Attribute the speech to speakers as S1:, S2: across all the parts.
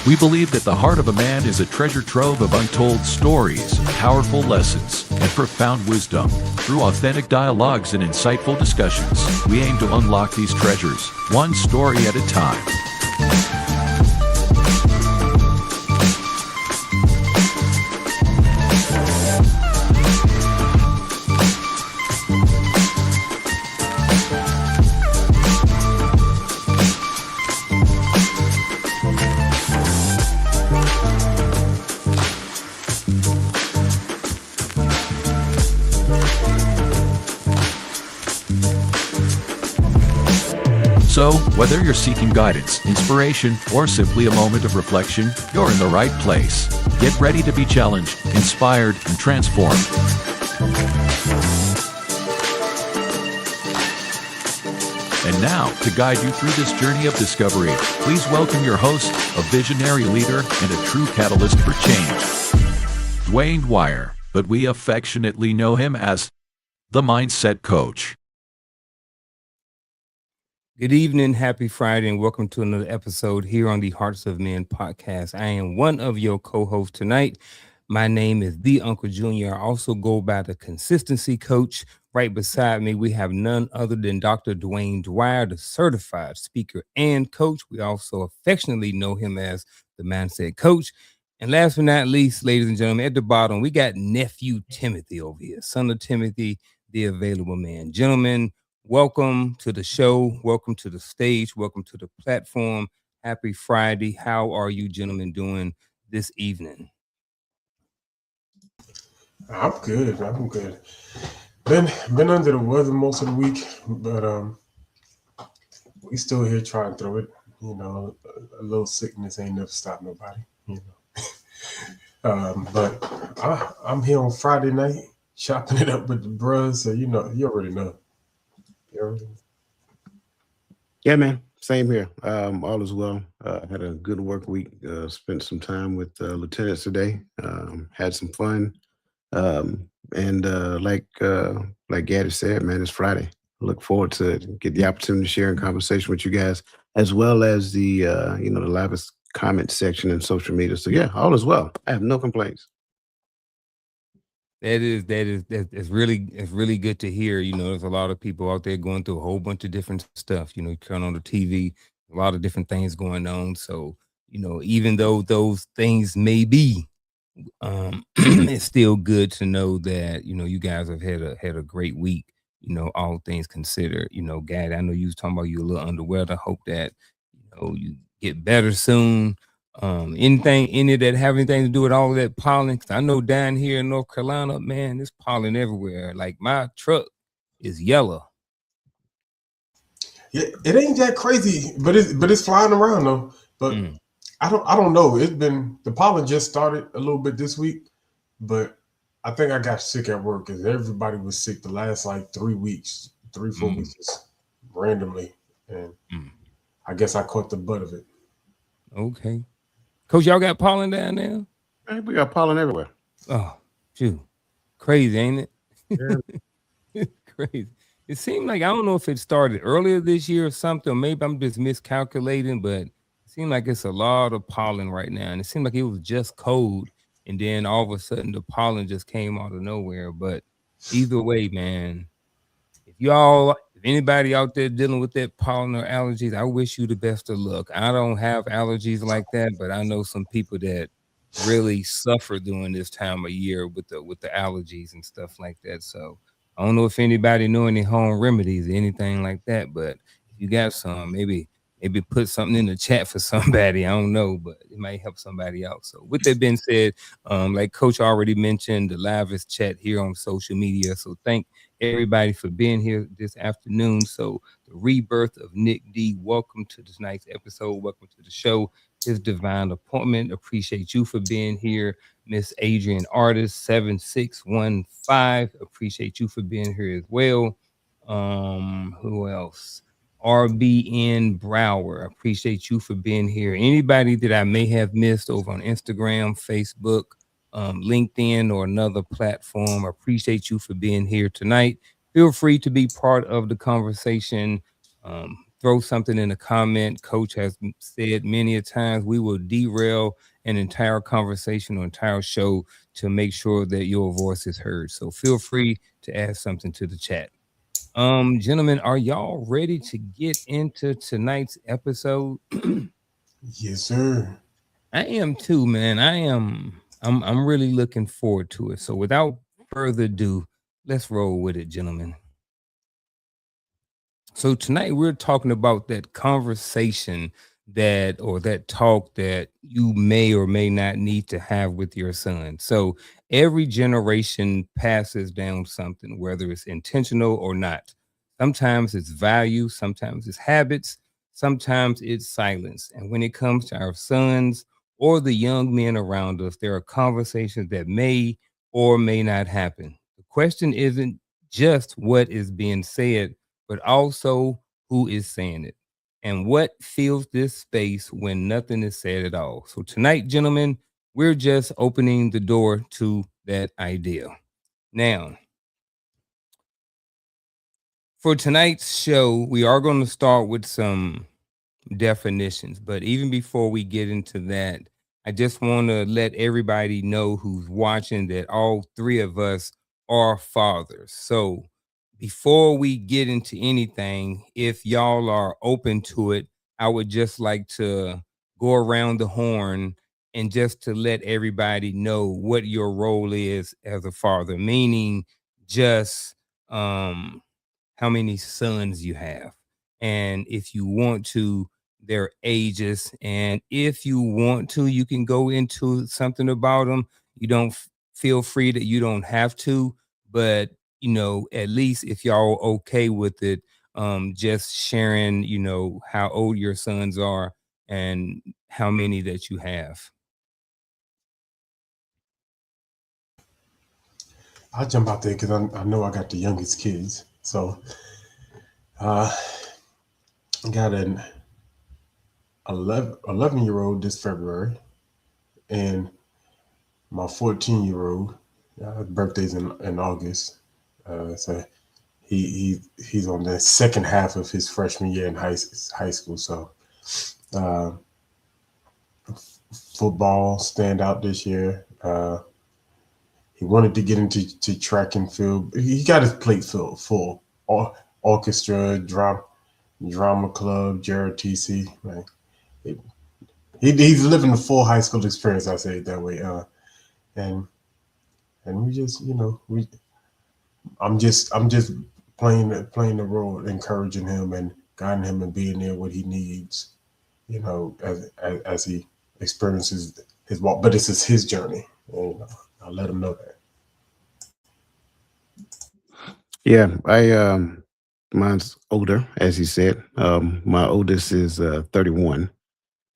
S1: We believe that the heart of a man is a treasure trove of untold stories, powerful lessons, and profound wisdom. Through authentic dialogues and insightful discussions, we aim to unlock these treasures, one story at a time. So, whether you're seeking guidance, inspiration, or simply a moment of reflection, you're in the right place. Get ready to be challenged, inspired, and transformed. And now, to guide you through this journey of discovery, please welcome your host, a visionary leader and a true catalyst for change, Dwayne Dwyer, but we affectionately know him as the Mindset Coach.
S2: Good evening, happy Friday, and welcome to another episode here on the Hearts of Men podcast. I am one of your co-hosts tonight. My name is The Uncle Junior. I also go by the Consistency Coach. Right beside me, we have none other than Dr. Dwayne Dwyer, the certified speaker and coach. We also affectionately know him as the Mindset Coach. And last but not least, ladies and gentlemen, at the bottom, we got nephew Timothy over here, son of Timothy, the available man. Gentlemen, welcome to the show. Welcome to the stage. Welcome to the platform. Happy Friday. How are you gentlemen doing this evening?
S3: I'm good. Been under the weather most of the week, but we still here trying through it. You know, a little sickness ain't never stopped nobody. You know, but I'm here on Friday night chopping it up with the bros. So you already know.
S4: Yeah, man. Same here. All is well. Had a good work week. Spent some time with lieutenants today. Had some fun. Like Gaddy said, man, it's Friday. Look forward to it. Get the opportunity to share in conversation with you guys, as well as the the live comment section and social media. So yeah, all is well. I have no complaints.
S2: That's really good to hear. You know, there's a lot of people out there going through a whole bunch of different stuff. You know, you turn on the TV, a lot of different things going on. So, you know, even though those things may be, it's still good to know that, you know, you guys have had a great week, you know, all things considered. You know, Gad, I know you was talking about you a little under weather. Hope that, you know, you get better soon. Any that have anything to do with all of that pollen? 'Cause I know down here in North Carolina, man, there's pollen everywhere. Like my truck is yellow.
S3: Yeah, it ain't that crazy, but it's flying around though. But I don't know. It's been the pollen just started a little bit this week, but I think I got sick at work because everybody was sick the last like 3 weeks, 4 weeks just randomly, and I guess I caught the butt of it.
S2: Okay. Coach, y'all got pollen down there?
S4: Hey, we got pollen everywhere.
S2: Oh, shoot. Crazy, ain't it?
S4: Yeah.
S2: It's crazy. It seemed like, I don't know if it started earlier this year or something, or maybe I'm just miscalculating, but it seemed like it's a lot of pollen right now. And it seemed like it was just cold. And then all of a sudden the pollen just came out of nowhere. But either way, man, if anybody out there dealing with that pollen or allergies, I wish you the best of luck. I don't have allergies like that, but I know some people that really suffer during this time of year with the allergies and stuff like that. So I don't know if anybody know any home remedies or anything like that, but if you got some, maybe put something in the chat for somebody. I don't know, but it might help somebody out. So with that being said, like Coach already mentioned, the live is chat here on social media. So thank everybody for being here this afternoon. So the rebirth of Nick D. Welcome to this night's episode. Welcome to the show. His divine appointment. Appreciate you for being here. Miss Adrian Artist 7615. Appreciate you for being here as well. Who else? RBN Brower. Appreciate you for being here. Anybody that I may have missed over on Instagram, Facebook, LinkedIn, or another platform, appreciate you for being here tonight. Feel free to be part of the conversation. throw something in the comment. Coach has said many a times we will derail an entire conversation or entire show to make sure that your voice is heard. So feel free to add something to the chat. Gentlemen, are y'all ready to get into tonight's episode?
S3: Yes, sir.
S2: I am too, man. I'm really looking forward to it. So without further ado, let's roll with it, gentlemen. So tonight we're talking about that conversation that talk that you may or may not need to have with your son. So every generation passes down something, whether it's intentional or not. Sometimes it's value, sometimes it's habits, sometimes it's silence. And when it comes to our sons or the young men around us, there are conversations that may or may not happen. The question isn't just what is being said, but also who is saying it and what fills this space when nothing is said at all. So, tonight, gentlemen, we're just opening the door to that idea. Now, for tonight's show, we are going to start with some definitions. But even before we get into that, I just want to let everybody know who's watching that all three of us are fathers. So before we get into anything, if y'all are open to it, I would just like to go around the horn and just to let everybody know what your role is as a father, meaning just how many sons you have. And if you want to, their ages. And if you want to, you can go into something about them. You don't feel free that you don't have to, but at least if y'all okay with it, just sharing, how old your sons are and how many that you have.
S3: I'll jump out there because I know I got the youngest kids. So I got an 11-year-old this February, and my 14-year-old, birthday's in August. So he's on the second half of his freshman year in high school. So football stand out this year. He wanted to get into track and field. He got his plate full. Orchestra, drama club, JRTC. Like he's living the full high school experience. I say it that way. And we just, I'm just playing the role, encouraging him and guiding him and being there what he needs, as he experiences his walk. But this is his journey. And, I'll let him know that.
S4: Yeah, mine's older, as he said. My oldest is 31,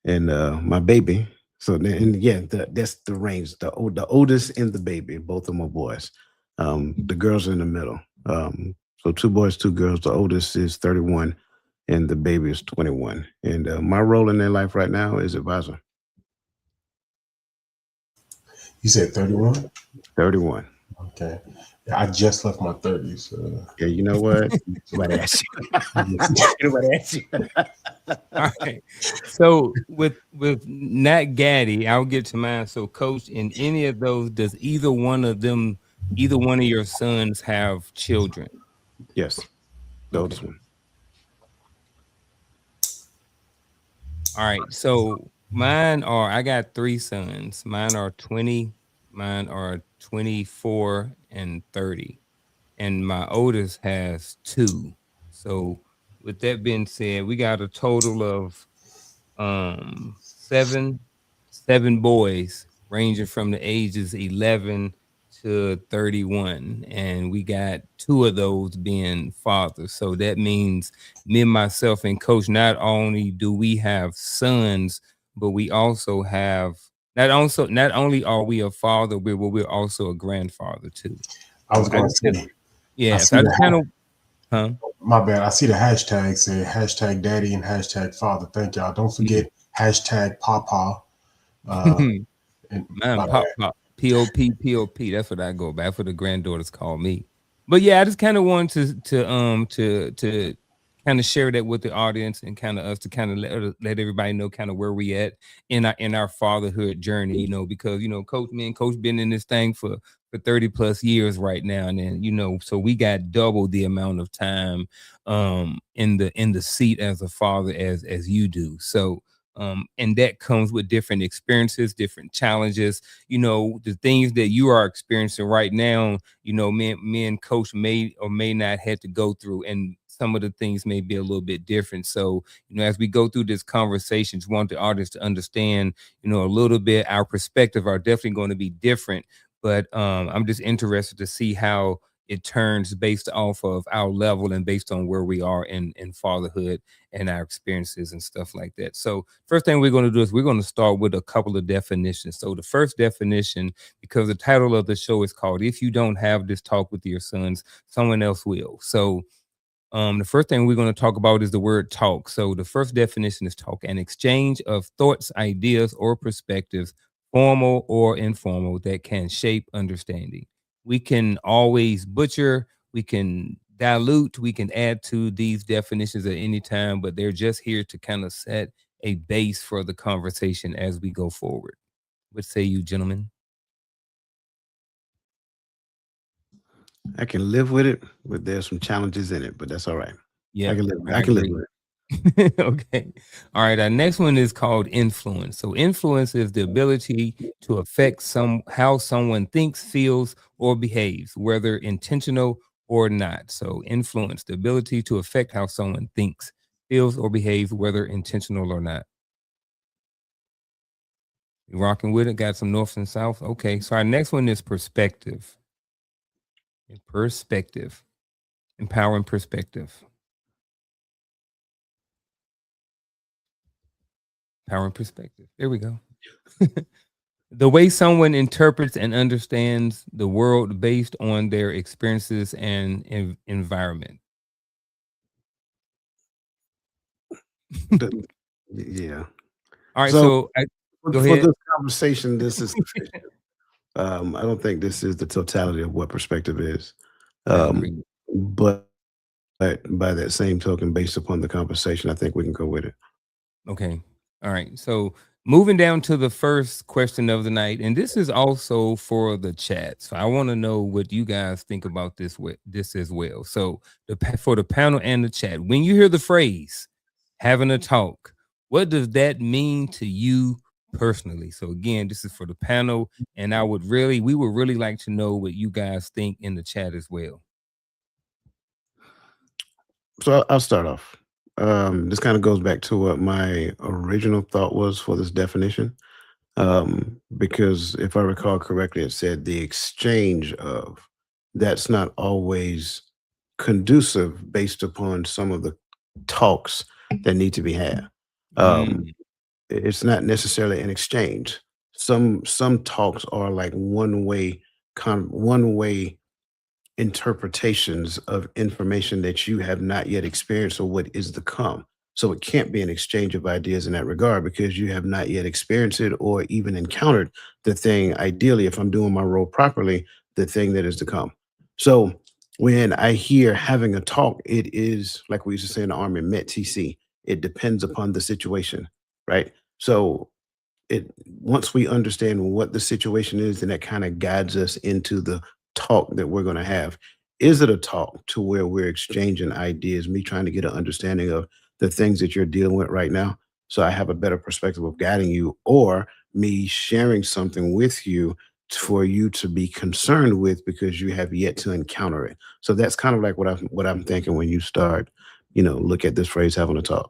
S4: and my baby. So that's the range. The oldest and the baby, both of them are boys. The girls are in the middle. So 2 boys, 2 girls. The oldest is 31, and the baby is 21. And my role in their life right now is advisor.
S3: You said 31?
S4: 31.
S3: Okay. Yeah, I just left my 30s.
S4: Yeah, you know what? Nobody asked you. Nobody asked you.
S2: All right. So with Nat Gaddy, I'll get to mine. So, Coach, in any of those, does either one of your sons have children?
S4: Yes, the oldest one.
S2: All right. So I got 3 sons. Mine are 20, mine are 24 and 30. And my oldest has 2. So with that being said, we got a total of 7 boys ranging from the ages 11 to 31, and we got 2 of those being fathers. So that means me and myself and Coach, not only do we have sons, but we also have not only are we a father, but we're also a grandfather too.
S3: I was going to say,
S2: yes, I just kind of. Huh?
S3: My bad. I see the hashtag say hashtag daddy and hashtag father. Thank y'all. Don't forget hashtag papa.
S2: Man, pop. POP. That's what I go back for. The granddaughters call me. But yeah, I just kind of wanted to kind of share that with the audience and kind of us to kind of let everybody know kind of where we at in our fatherhood journey, because me and coach been in this thing for 30 plus years right now. And then, so we got double the amount of time in the seat as a father as you do. So and that comes with different experiences, different challenges, the things that you are experiencing right now, me and coach may or may not have to go through, and some of the things may be a little bit different. So, as we go through this conversation, just want the audience to understand, a little bit, our perspective are definitely going to be different, but I'm just interested to see how it turns based off of our level and based on where we are in fatherhood and our experiences and stuff like that. So first thing we're going to do is we're going to start with a couple of definitions. So the first definition, because the title of the show is called "If You Don't Have This Talk with Your Sons, Someone Else Will." So the first thing we're going to talk about is the word talk. So the first definition is talk: an exchange of thoughts, ideas, or perspectives, formal or informal, that can shape understanding. We can always butcher, we can dilute, we can add to these definitions at any time, but they're just here to kind of set a base for the conversation as we go forward. What say you, gentlemen?
S4: I can live with it, but there's some challenges in it, but that's all right.
S2: Yeah,
S4: I can live with it.
S2: Okay. All right. Our next one is called influence. So influence is the ability to affect how someone thinks, feels, or behaves, whether intentional or not. So influence, the ability to affect how someone thinks, feels, or behaves, whether intentional or not. You rocking with it? Got some north and south? Okay. So our next one is perspective. Perspective. Empowering perspective. Empowering perspective. There we go. The way someone interprets and understands the world based on their experiences and environment.
S4: Yeah.
S2: All right.
S4: So
S2: So go
S4: for
S2: ahead.
S4: this conversation, this is sufficient. I don't think this is the totality of what perspective is.
S2: I agree.
S4: But by that same token, based upon the conversation, I think we can go with it.
S2: Okay. All right. So moving down to the first question of the night, and this is also for the chat. So I want to know what you guys think about this as well. So for the panel and the chat, when you hear the phrase having a talk, what does that mean to you personally? So again, this is for the panel, and we would really like to know what you guys think in the chat as well.
S4: So I'll start off. This kind of goes back to what my original thought was for this definition. Because if I recall correctly, it said the exchange of, that's not always conducive based upon some of the talks that need to be had. Um, it's not necessarily an exchange. Some talks are like one way interpretations of information that you have not yet experienced or what is to come. So it can't be an exchange of ideas in that regard because you have not yet experienced it or even encountered the thing, ideally, if I'm doing my role properly, the thing that is to come. So when I hear having a talk, it is like we used to say in the Army, met TC. It depends upon the situation, right? So it once we understand what the situation is, then that kind of guides us into the talk that we're going to have. Is it a talk to where we're exchanging ideas, me trying to get an understanding of the things that you're dealing with right now, so I have a better perspective of guiding you, or me sharing something with you for you to be concerned with because you have yet to encounter it. So that's kind of like what I'm thinking when you start, look at this phrase having a talk.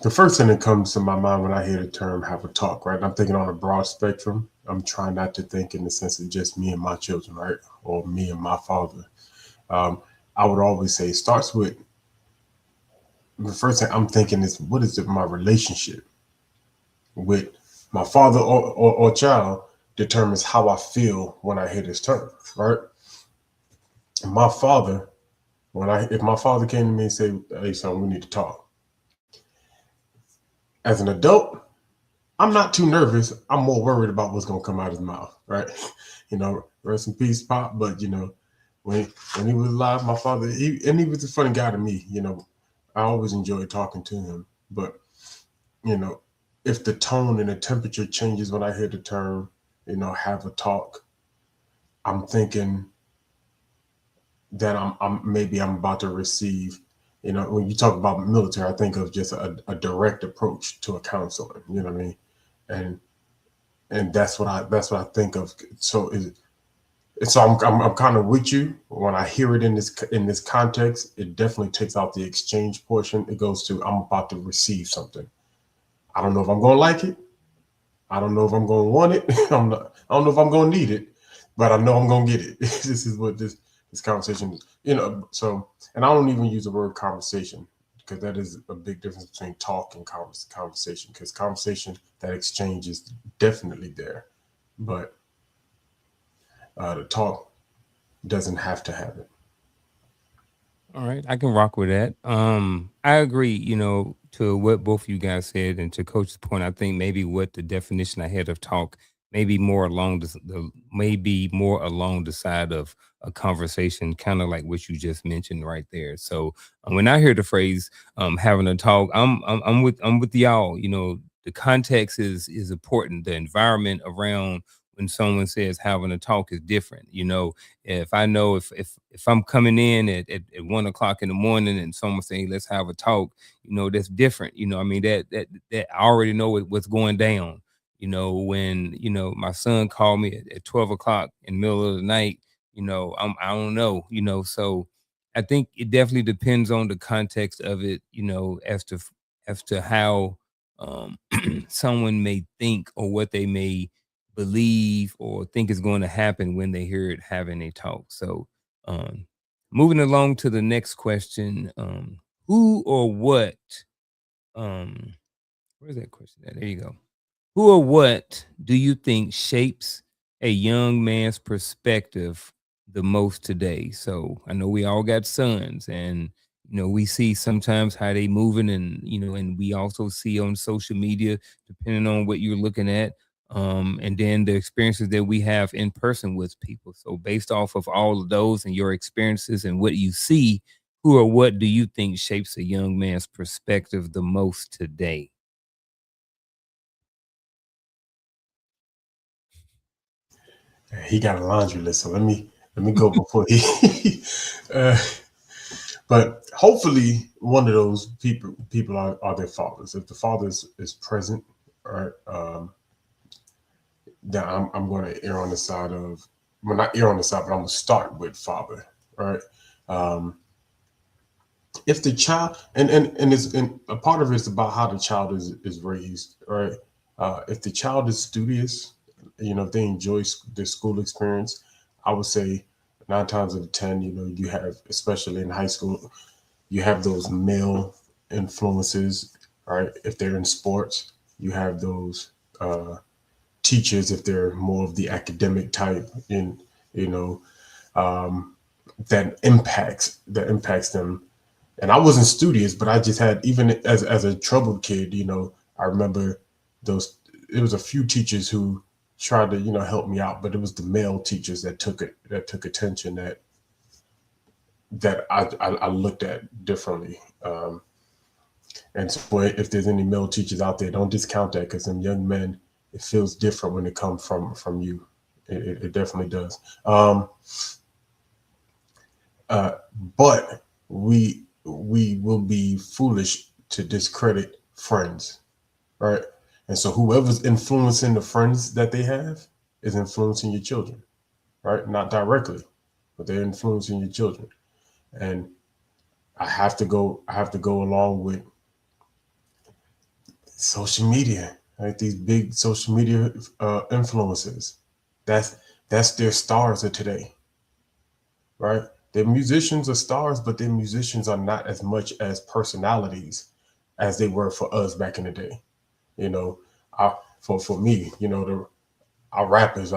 S3: The first thing that comes to my mind when I hear the term have a talk, right? I'm thinking on a broad spectrum. I'm trying not to think in the sense of just me and my children, right? Or me and my father. I would always say it starts with the first thing I'm thinking is what is my relationship with my father or child determines how I feel when I hear this term, right? My father, if my father came to me and said, "Hey son, we need to talk," as an adult, I'm not too nervous. I'm more worried about what's gonna come out of his mouth, right? Rest in peace, Pop. But when he was alive, my father, he was a funny guy to me. I always enjoyed talking to him. But if the tone and the temperature changes when I hear the term, have a talk, I'm thinking that I'm about to receive. When you talk about military, I think of just a direct approach to a counselor. You know what I mean? And that's what I think of. So I'm kind of with you when I hear it in this context. It definitely takes out the exchange portion. It goes to I'm about to receive something. I don't know if I'm going to like it. I don't know if I'm going to want it. I don't know if I'm going to need it, but I know I'm going to get it. This is what this conversation is. So, and I don't even use the word conversation because that is a big difference between talk and conversation, because conversation, that exchange is definitely there, but the talk doesn't have to have it.
S2: All right, I can rock with that. I agree, to what both of you guys said, and to Coach's point, I think maybe what the definition I had of talk maybe more along maybe more along the side of a conversation, kind of like what you just mentioned right there. So when I hear the phrase having a talk, I'm with y'all. The context is important. The environment around when someone says having a talk is different. If I know if I'm coming in at 1 o'clock in the morning and someone saying let's have a talk, that's different. I mean that I already know what's going down. When my son called me at 12 o'clock in the middle of the night, I don't know. So I think it definitely depends on the context of it, as to how someone may think or what they may believe or think is going to happen when they hear it having a talk. So moving along to the next question, who or what where's that question at? There you go. Who or what do you think shapes a young man's perspective the most today? So I know we all got sons, and we see sometimes how they moving, and and we also see on social media, depending on what you're looking at, and then the experiences that we have in person with people. So based off of all of those and your experiences and what you see, who or what do you think shapes a young man's perspective the most today?
S3: He got a laundry list, so let me go before he. But hopefully, one of those people are their fathers. If the father is present, right, then I'm going to err on the side of, well, not err on the side, but I'm going to start with father, right. If the child and a part of it is about how the child is raised, right. If the child is studious, if they enjoy their school experience, I would say 9 times out of 10, you have, especially in high school, you have those male influences, right? If they're in sports, you have those teachers if they're more of the academic type, and you know that impacts them. And I wasn't studious, but I just had, even as a troubled kid, I remember those. It was a few teachers who tried to help me out, but it was the male teachers that took attention, that I looked at differently. And so if there's any male teachers out there, don't discount that, because some young men, it feels different when it comes from you. It definitely does. But we will be foolish to discredit friends, right? And so whoever's influencing the friends that they have is influencing your children, right? Not directly, but they're influencing your children. And I have to go along with social media, right? These big social media influencers. That's their stars of today, right? Their musicians are stars, but their musicians are not as much as personalities as they were for us back in the day. For me, our rappers,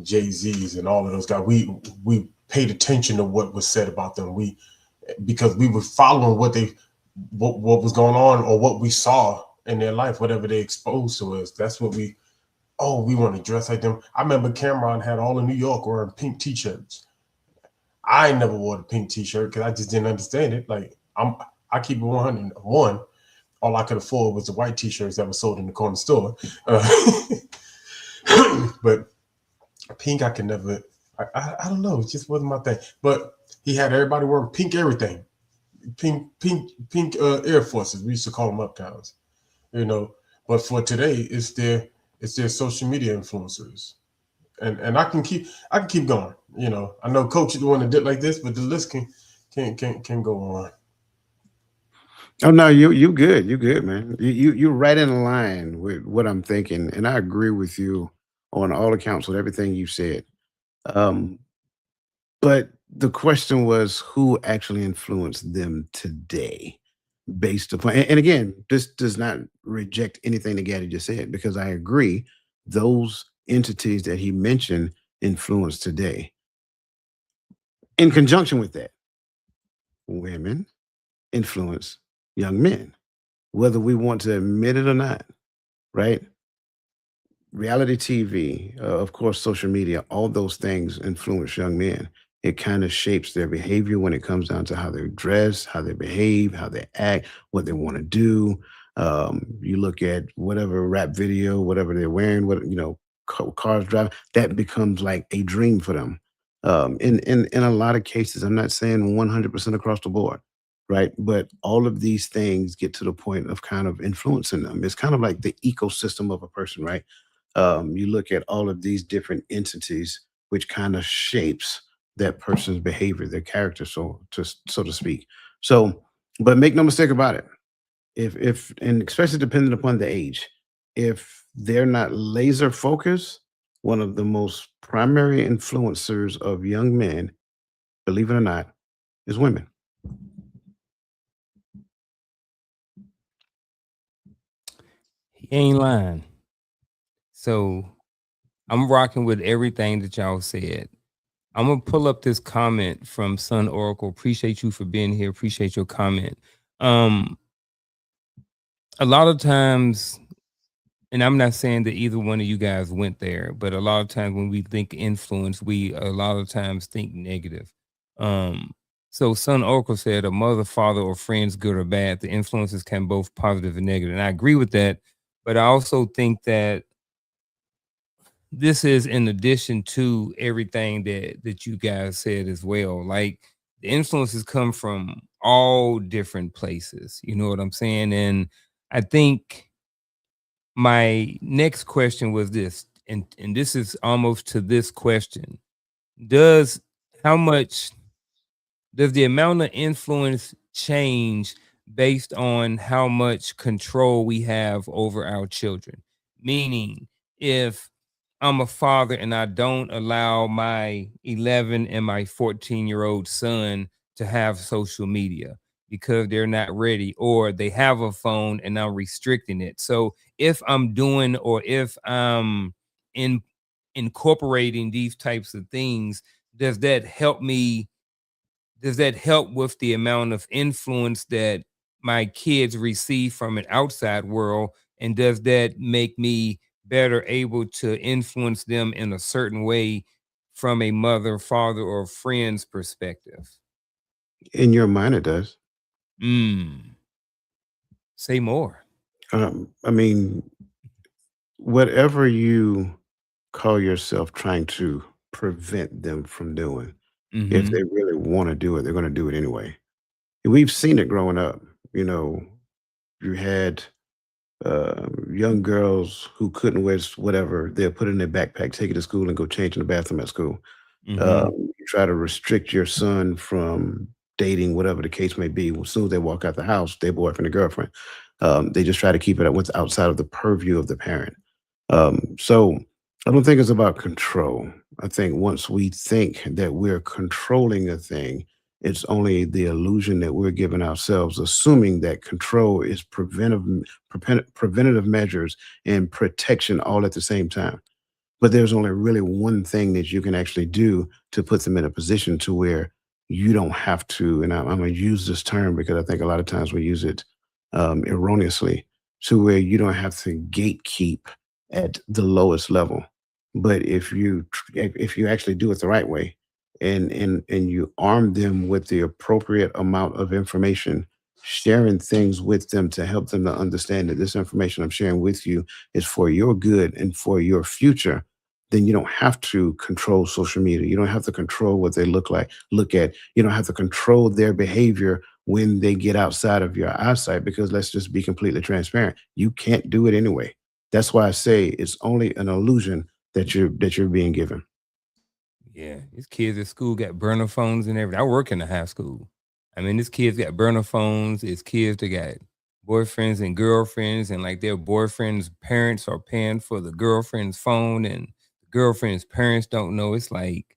S3: Jay-Z's and all of those guys, we paid attention to what was said about them. Because we were following what was going on, or what we saw in their life, whatever they exposed to us. That's what we want to dress like them. I remember Cameron had all of New York wearing pink t-shirts. I never wore the pink T-shirt because I just didn't understand it. Like I keep it 101. All I could afford was the white T-shirts that were sold in the corner store. But pink, I can never. I don't know. It just wasn't my thing. But he had everybody wearing pink everything, pink Air Forces. We used to call them uptowns, you know. But for today, it's their social media influencers, and I can keep going. You know, I know Coach is the one that did like this, but the list can go on.
S4: Oh no, you good, man. You're right in line with what I'm thinking, and I agree with you on all accounts with everything you said. Um, but the question was who actually influenced them today, based upon, and again, this does not reject anything that Gaddy just said because I agree those entities that he mentioned influence today. In conjunction with that, women influence young men, whether we want to admit it or not, right? Reality TV, of course, social media, all those things influence young men. It kind of shapes their behavior when it comes down to how they dress, how they behave, how they act, what they want to do. You look at whatever rap video, whatever they're wearing, what cars driving, that becomes like a dream for them. In a lot of cases, I'm not saying 100% across the board, right? But all of these things get to the point of kind of influencing them. It's kind of like the ecosystem of a person, right? You look at all of these different entities, which kind of shapes that person's behavior, their character, so to speak. So, but make no mistake about it. If and especially depending upon the age, if they're not laser focused, one of the most primary influencers of young men, believe it or not, is women.
S2: He ain't lying. So I'm rocking with everything that y'all said. I'm gonna pull up this comment from Sun Oracle. Appreciate you for being here. Appreciate your comment. Um, a lot of times, and I'm not saying that either one of you guys went there, but a lot of times when we think influence, we a lot of times think negative. Um, so Sun Oracle said a mother, father, or friends, good or bad, the influences can both positive and negative. And I agree with that, but I also think that this is in addition to everything that you guys said as well. Like the influences come from all different places. You know what I'm saying? And I think my next question was this, and this is almost to this question. Does how much does the amount of influence change based on how much control we have over our children? Meaning, if I'm a father and I don't allow my 11 and my 14-year-old son to have social media because they're not ready, or they have a phone and I'm restricting it. So if I'm doing, or if I'm in incorporating these types of things, does that help me does that help with the amount of influence that my kids receive from an outside world? And does that make me better able to influence them in a certain way from a mother, father, or friend's perspective?
S4: In your mind, it does.
S2: Mm, say more.
S4: I mean, whatever you call yourself trying to prevent them from doing, if
S2: Mm-hmm.
S4: they really want to do it, they're going to do it anyway. We've seen it growing up. You know, you had young girls who couldn't wear whatever, they'll put it in their backpack, take it to school, and go change in the bathroom at school.
S2: Mm-hmm.
S4: You try to restrict your son from dating, whatever the case may be. As soon as they walk out the house, their boyfriend or girlfriend, they just try to keep it at what's outside of the purview of the parent. So I don't think it's about control. I think once we think that we're controlling a thing, it's only the illusion that we're giving ourselves, assuming that control is preventative measures and protection all at the same time. But there's only really one thing that you can actually do to put them in a position to where you don't have to, and I'm going to use this term because I think a lot of times we use it erroneously, to where you don't have to gatekeep at the lowest level. But if you actually do it the right way, and you arm them with the appropriate amount of information, sharing things with them to help them to understand that this information I'm sharing with you is for your good and for your future, then you don't have to control social media. You don't have to control what they look at. You don't have to control their behavior when they get outside of your eyesight, because let's just be completely transparent. You can't do it anyway. That's why I say it's only an illusion that you're being given.
S2: Yeah, these kids at school got burner phones and everything. I work in a high school. I mean, these kids got burner phones. It's kids that got boyfriends and girlfriends, and like their boyfriend's parents are paying for the girlfriend's phone, and the girlfriend's parents don't know. It's like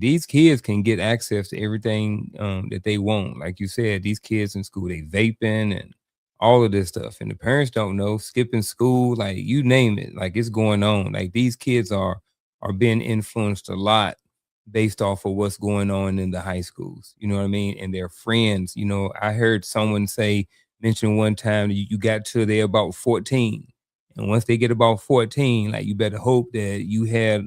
S2: these kids can get access to everything that they want. Like you said, these kids in school they vaping and all of this stuff, and the parents don't know. Skipping school, like you name it, like it's going on. Like these kids are being influenced a lot based off of what's going on in the high schools. You know what I mean? And their friends. You know, I heard someone mention one time you got to there about 14. And once they get about 14, like you better hope that you had,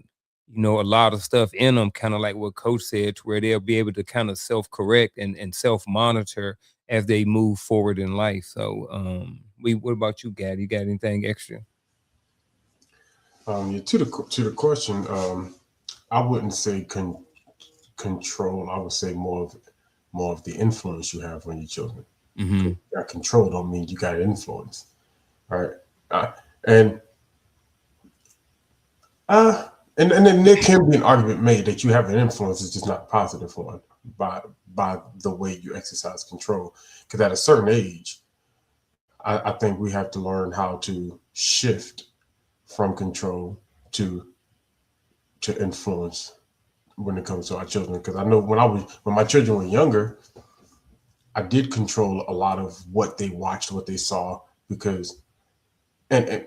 S2: a lot of stuff in them, kind of like what Coach said, to where they'll be able to kind of self-correct and self-monitor as they move forward in life. So what about you, Gad? You got anything extra?
S3: Yeah, to the question, I wouldn't say control. I would say more of the influence you have on your children.
S2: Mm-hmm.
S3: Got control don't mean you got influence, right? Uh, and and then there can be an argument made that you have an influence, it's just not a positive one by the way you exercise control. Because at a certain age, I think we have to learn how to shift from control to influence when it comes to our children. Because I know when my children were younger, I did control a lot of what they watched, what they saw, because and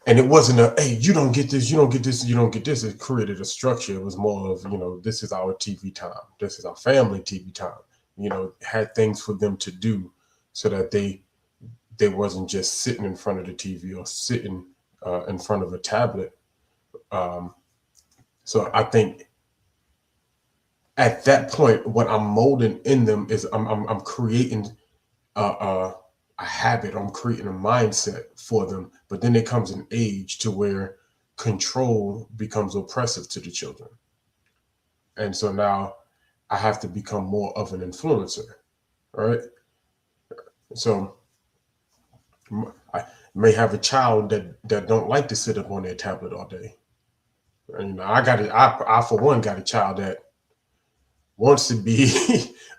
S3: and it wasn't a, hey, you don't get this, you don't get this, you don't get this. It created a structure. It was more of, this is our TV time, this is our family TV time. Had things for them to do so that they wasn't just sitting in front of the TV or sitting in front of a tablet. So I think at that point, what I'm molding in them is I'm creating a habit. I'm creating a mindset for them. But then it comes an age to where control becomes oppressive to the children, and so now I have to become more of an influencer, right? So I may have a child that don't like to sit up on their tablet all day. And I got it. I for one got a child that wants to be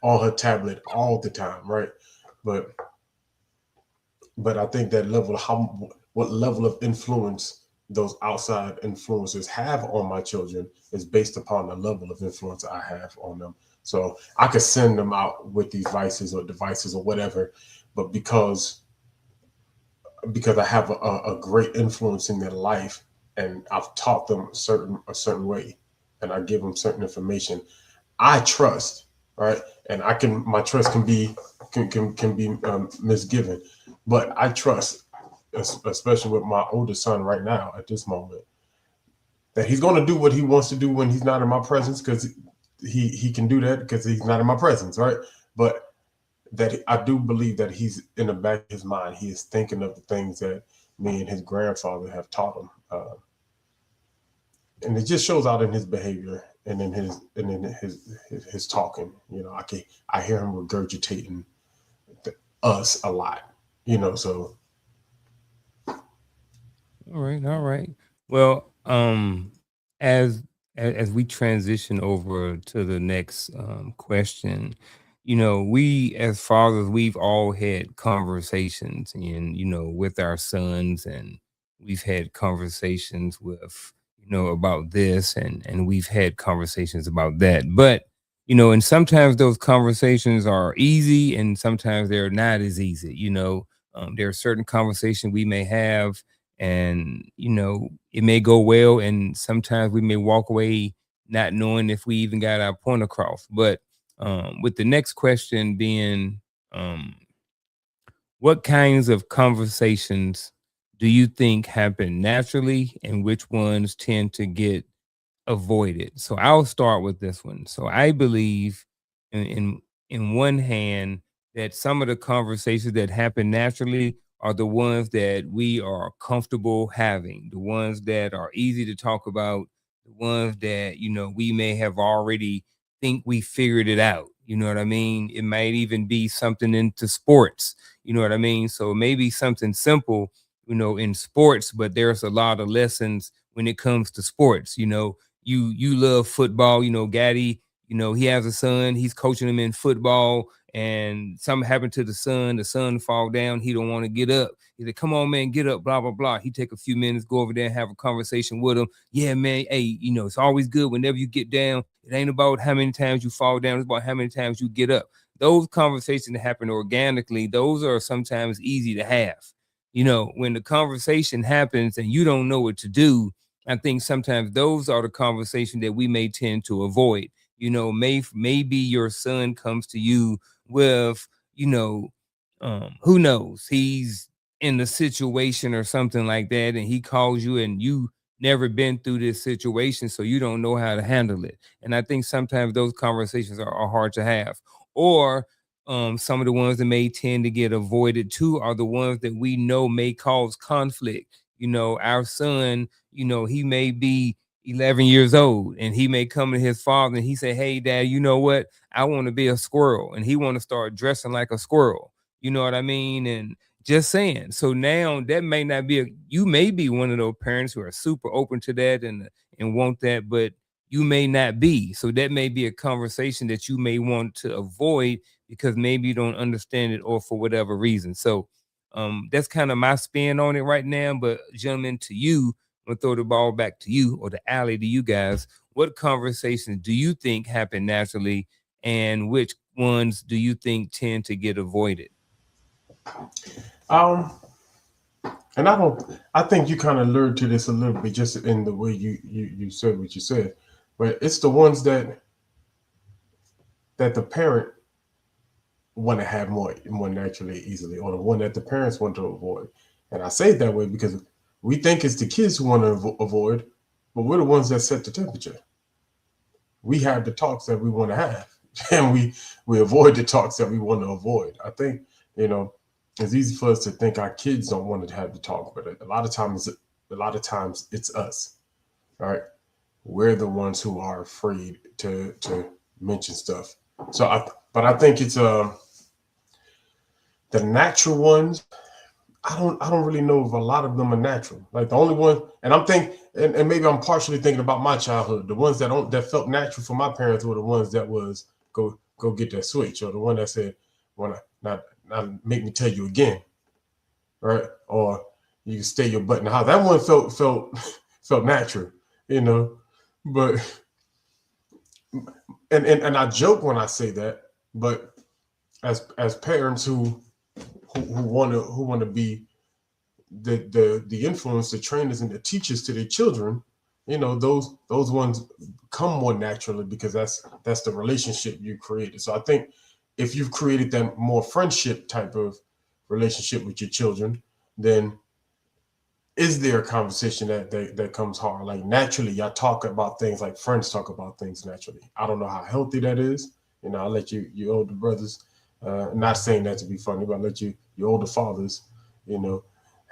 S3: on her tablet all the time, right? But I think that what level of influence those outside influencers have on my children is based upon the level of influence I have on them. So I could send them out with these devices or whatever, but because I have a great influence in their life, and I've taught them a certain way, and I give them certain information, I trust, right? And my trust can be misgiven, but I trust, especially with my oldest son right now at this moment, that he's going to do what he wants to do when he's not in my presence, because he can do that because he's not in my presence, right? But that I do believe that he's in the back of his mind, he is thinking of the things that me and his grandfather have taught him, and it just shows out in his behavior and in his talking. I hear him regurgitating us a lot. So.
S2: All right. Well, as as we transition over to the next question, we as fathers, we've all had conversations, and with our sons, and we've had conversations with about this, and we've had conversations about that. But and sometimes those conversations are easy, and sometimes they're not as easy. There are certain conversations we may have, and it may go well, and sometimes we may walk away not knowing if we even got our point across. But with the next question being, um, what kinds of conversations do you think happen naturally, and which ones tend to get avoid it. So I'll start with this one. So I believe in one hand that some of the conversations that happen naturally are the ones that we are comfortable having, the ones that are easy to talk about, the ones that, we may have already think we figured it out. You know what I mean? It might even be something into sports. You know what I mean? So maybe something simple, in sports, but there's a lot of lessons when it comes to sports. You love football, Gaddy, he has a son, he's coaching him in football, and something happened to the son fall down, he don't want to get up. He said, come on, man, get up, blah, blah, blah. He take a few minutes, go over there and have a conversation with him. Yeah, man, hey, it's always good whenever you get down. It ain't about how many times you fall down, it's about how many times you get up. Those conversations that happen organically, those are sometimes easy to have. When the conversation happens and you don't know what to do, I think sometimes those are the conversations that we may tend to avoid. Maybe your son comes to you with, who knows, he's in a situation or something like that, and he calls you and you never been through this situation, so you don't know how to handle it. And I think sometimes those conversations are hard to have. Or some of the ones that may tend to get avoided too are the ones that we know may cause conflict. Our son, he may be 11 years old and he may come to his father and he say, hey, dad, you know what? I want to be a squirrel. And he want to start dressing like a squirrel. You know what I mean? And just saying. So now that may not be you may be one of those parents who are super open to that and want that, but you may not be. So that may be a conversation that you may want to avoid because maybe you don't understand it or for whatever reason. So that's kind of my spin on it right now. But gentlemen, to you, I'm gonna throw the ball back to you or the alley to you guys. What conversations do you think happen naturally, and which ones do you think tend to get avoided?
S3: Um, and I think you kind of lured to this a little bit just in the way you said what you said, but it's the ones that the parent want to have more naturally, easily, or the one that the parents want to avoid. And I say it that way because we think it's the kids who want to avoid, but we're the ones that set the temperature. We have the talks that we want to have, and we avoid the talks that we want to avoid. I think it's easy for us to think our kids don't want to have the talk, but a lot of times it's us. All right, we're the ones who are afraid to mention stuff. But I think it's the natural ones. I don't really know if a lot of them are natural. Like the only one, and I'm thinking, and maybe I'm partially thinking about my childhood. The ones that felt natural for my parents were the ones that was go get that switch, or the one that said, "When not make me tell you again," right? Or you can stay your butt in the house. That one felt natural, But and I joke when I say that, but as parents who want to be the influence, the trainers, and the teachers to their children, those ones come more naturally because that's the relationship you created. So I think if you've created that more friendship type of relationship with your children, then is there a conversation that comes hard? Like naturally, y'all talk about things like friends talk about things naturally. I don't know how healthy that is. I'll let you older brothers, not saying that to be funny, but I'll let your older fathers,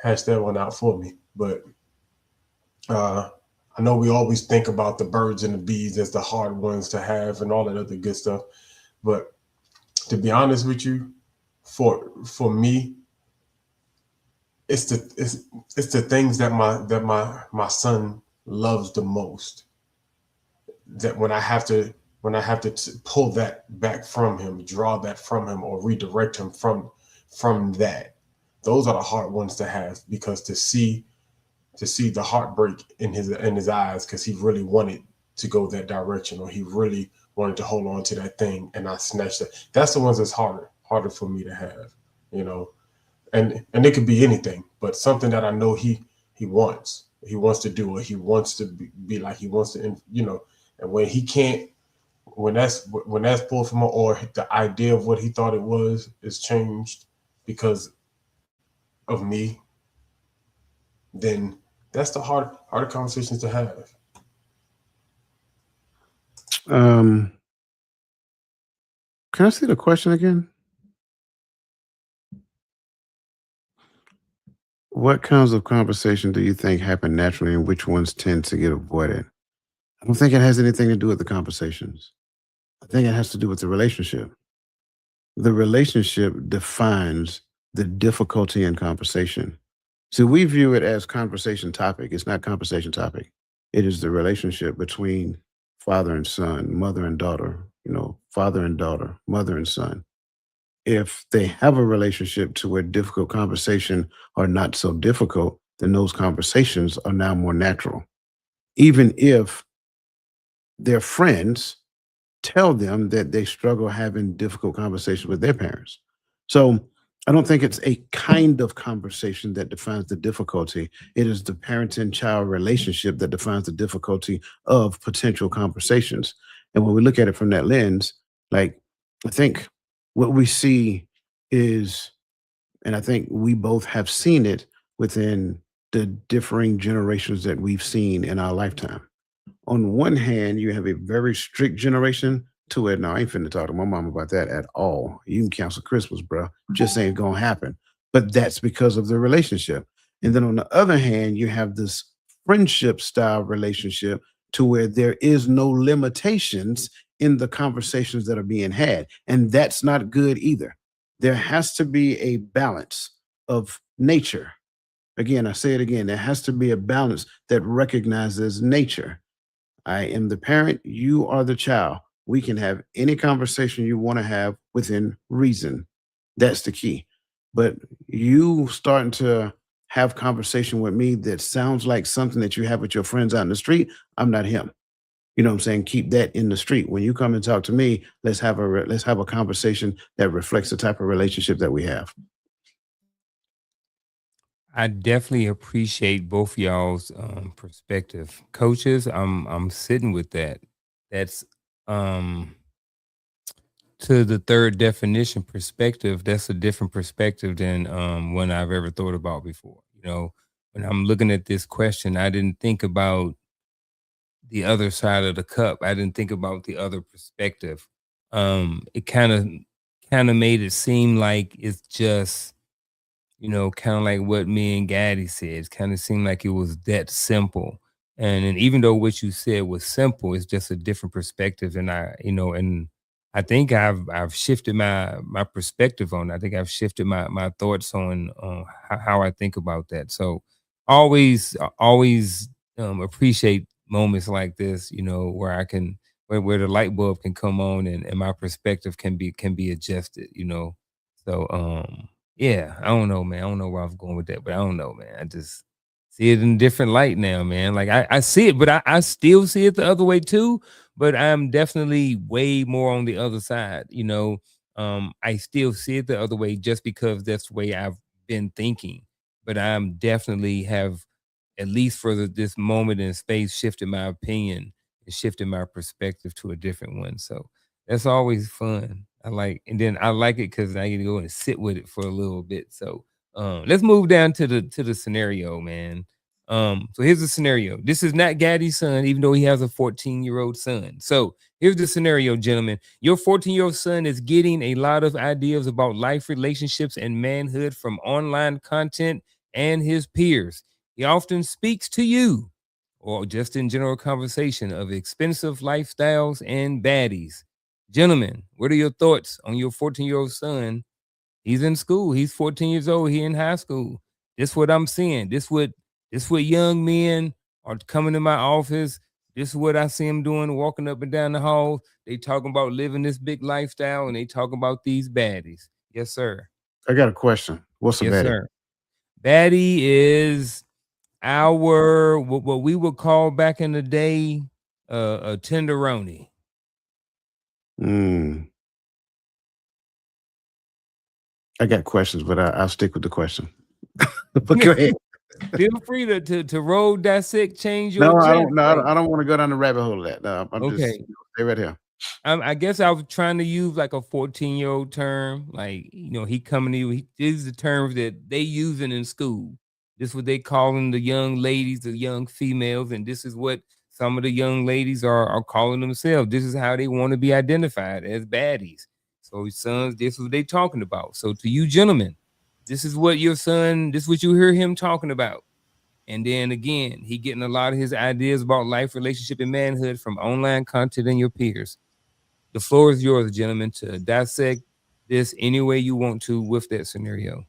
S3: hash that one out for me. But I know we always think about the birds and the bees as the hard ones to have and all that other good stuff. But to be honest with you, for me, it's the things that my son loves the most. That when I have to pull that back from him, draw that from him, or redirect him from that, those are the hard ones to have, because to see the heartbreak in his eyes because he really wanted to go that direction, or he really wanted to hold on to that thing, and I snatched it. That's the ones that's harder for me to have, and it could be anything, but something that I know he wants to do, or he wants to be like, he wants to, and when he can't, when that's pulled from him, or the idea of what he thought it was is changed because of me, then that's the harder conversations to have.
S4: Um, can I see the question again? What kinds of conversation do you think happen naturally and which ones tend to get avoided? I don't think it has anything to do with the conversations. I think it has to do with the relationship. The relationship defines the difficulty in conversation. So we view it as conversation topic. It's not conversation topic. It is the relationship between father and son, mother and daughter, father and daughter, mother and son. If they have a relationship to where difficult conversation are not so difficult, then those conversations are now more natural. Even if their friends tell them that they struggle having difficult conversations with their parents. So I don't think it's a kind of conversation that defines the difficulty. It is the parent and child relationship that defines the difficulty of potential conversations. And when we look at it from that lens, like I think what we see is, and I think we both have seen it within the differing generations that we've seen in our lifetime. On one hand, you have a very strict generation to it. Now, I ain't finna talk to my mom about that at all. You can cancel Christmas, bro. Just ain't gonna happen. But that's because of the relationship. And then on the other hand, you have this friendship style relationship to where there is no limitations in the conversations that are being had. And that's not good either. There has to be a balance of nature. Again, I say it again, there has to be a balance that recognizes nature. I am the parent, you are the child. We can have any conversation you want to have within reason. That's the key. But you starting to have conversation with me that sounds like something that you have with your friends out in the street, I'm not him. You know what I'm saying? Keep that in the street. When you come and talk to me, let's have a conversation that reflects the type of relationship that we have.
S2: I definitely appreciate both y'all's perspective. Coaches, I'm sitting with that. That's um to the third definition perspective, that's a different perspective than one I've ever thought about before. When I'm looking at this question, I didn't think about the other side of the cup. I didn't think about the other perspective. It kind of made it seem like it's just, kind of like what me and Gaddy said. It kind of seemed like it was that simple. And even though what you said was simple, it's just a different perspective. And I think I've shifted my perspective on it. I think I've shifted my thoughts on how I think about that. So always appreciate moments like this, where I can where the light bulb can come on and my perspective can be adjusted. So yeah, I don't know, man. I don't know where I was going with that, but I don't know, man. I just see it in a different light now, man. Like I see it, but I still see it the other way too. But I'm definitely way more on the other side. I still see it the other way just because that's the way I've been thinking. But I'm definitely have, at least for this moment in space, shifted my opinion and shifted my perspective to a different one. So that's always fun. And then I like it because I get to go and sit with it for a little bit. So let's move down to the scenario, man. So here's the scenario. This is not Gaddy's son, even though he has a 14-year-old son. So here's the scenario, gentlemen. Your 14-year-old son is getting a lot of ideas about life, relationships, and manhood from online content and his peers. He often speaks to you, or just in general conversation, of expensive lifestyles and baddies. Gentlemen, what are your thoughts on your 14-year-old son? He's in school. He's 14 years old. He in high school. This what I'm seeing. This what young men are coming to my office. This is what I see them doing, walking up and down the hall. They talking about living this big lifestyle, and they talking about these baddies. Yes, sir.
S4: I got a question. What's a
S2: Yes,
S4: baddie?
S2: sir. Baddie is our what we would call back in the day a tenderoni.
S4: Mm, I got questions, but I'll stick with the question. But go ahead.
S2: Feel free to roll, dissect, change your
S4: No, I
S2: agenda.
S4: don't. No, I don't want to go down the rabbit hole of that. No, I'm just
S2: Okay.
S4: stay right here.
S2: I guess I was trying to use like a 14-year-old term. Like, he coming to you. These are the terms that they using in school. This is what they calling the young ladies, the young females, and this is what some of the young ladies are calling themselves. This is how they want to be identified, as baddies. So sons, this is what they talking about. So to you gentlemen, this is what your son, this is what you hear him talking about. And then again, he getting a lot of his ideas about life, relationship, and manhood from online content and your peers. The floor is yours, gentlemen, to dissect this any way you want to with that scenario.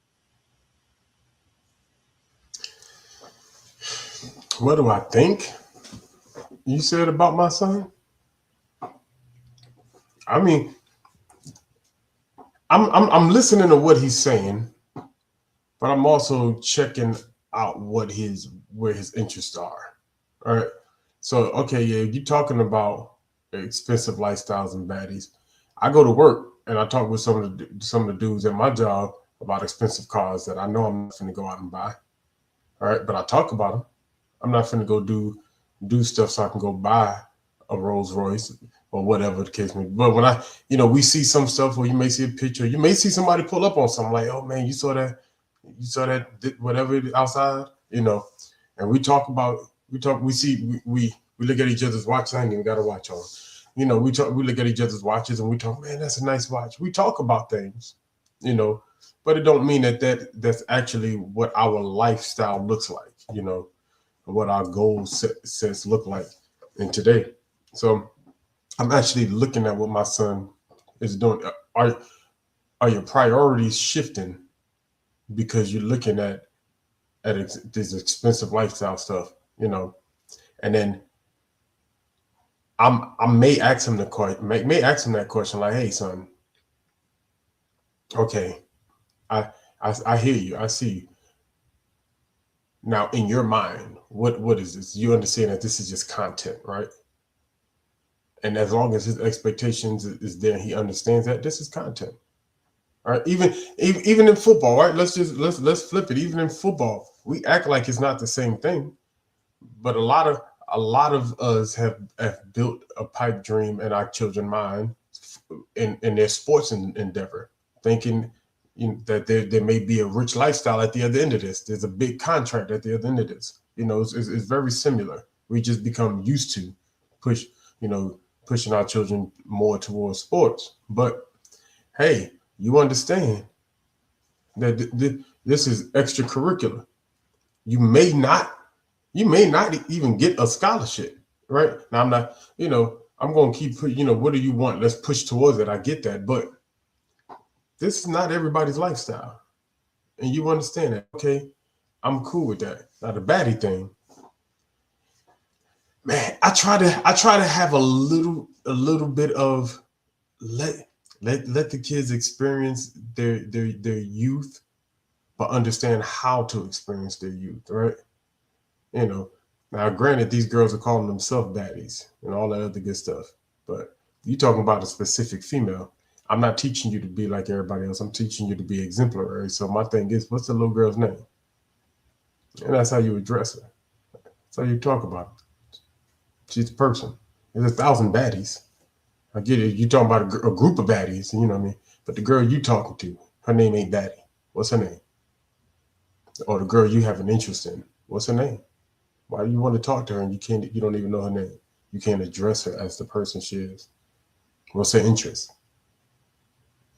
S3: What do I think you said about my son? I mean, I'm listening to what he's saying, but I'm also checking out where his interests are. All right. So okay, yeah, you're talking about expensive lifestyles and baddies. I go to work and I talk with some of the dudes at my job about expensive cars that I know I'm not going to go out and buy. All right, but I talk about them. I'm not going to go do stuff so I can go buy a Rolls Royce or whatever the case may be. But when we see some stuff where you may see a picture, you may see somebody pull up on something like, oh man, you saw that whatever outside, and we look at each other's watches. I ain't even got a watch on. We look at each other's watches and we talk, man, that's a nice watch. We talk about things, but it don't mean that's actually what our lifestyle looks like, what our goals sets look like in today. So I'm actually looking at what my son is doing. Are your priorities shifting because you're looking at this expensive lifestyle stuff, and then I may ask him that question like, hey son, okay, I hear you, I see you. Now in your mind, what is this? You understand that this is just content, right? And as long as his expectations is there, he understands that this is content. All right, even in football, right? Let's flip it. Even in football, we act like it's not the same thing, but a lot of us have built a pipe dream in our children's mind in their sports endeavor, thinking that there may be a rich lifestyle at the other end of this. There's a big contract at the other end of this. It's very similar. We just become used to pushing our children more towards sports, but hey, you understand that this is extracurricular. You may not even get a scholarship, right? Now I'm not, I'm going to keep, what do you want? Let's push towards it. I get that, but this is not everybody's lifestyle. And you understand that. Okay, I'm cool with that. Now the baddie thing, man, I try to have a little bit of let the kids experience their youth, but understand how to experience their youth, right? Now granted, these girls are calling themselves baddies and all that other good stuff, but you talking about a specific female. I'm not teaching you to be like everybody else. I'm teaching you to be exemplary. So my thing is, what's the little girl's name? And that's how you address her. That's how you talk about her. She's a person. There's 1,000 baddies. I get it. You're talking about a group of baddies, you know what I mean? But the girl you talking to, her name ain't baddie. What's her name? Or the girl you have an interest in, what's her name? Why do you want to talk to her and you don't even know her name? You can't address her as the person she is. What's her interest?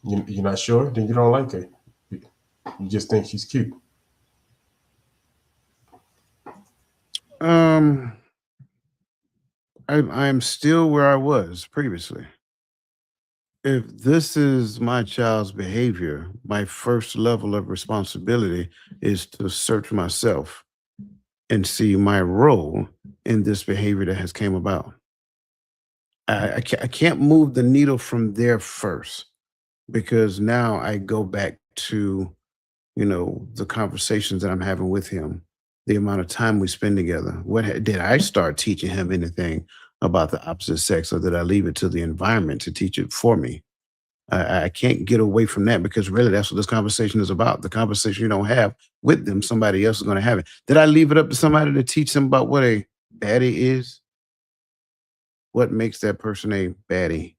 S3: You're not sure? Then you don't like her. You just think she's cute.
S4: I'm still where I was previously. If this is my child's behavior, my first level of responsibility is to search myself and see my role in this behavior that has came about. I can't move the needle from there first, because now I go back to, the conversations that I'm having with him, the amount of time we spend together. Did I start teaching him anything about the opposite sex, or did I leave it to the environment to teach it for me? I can't get away from that, because really that's what this conversation is about. The conversation you don't have with them, somebody else is going to have it. Did I leave it up to somebody to teach them about what a baddie is? What makes that person a baddie?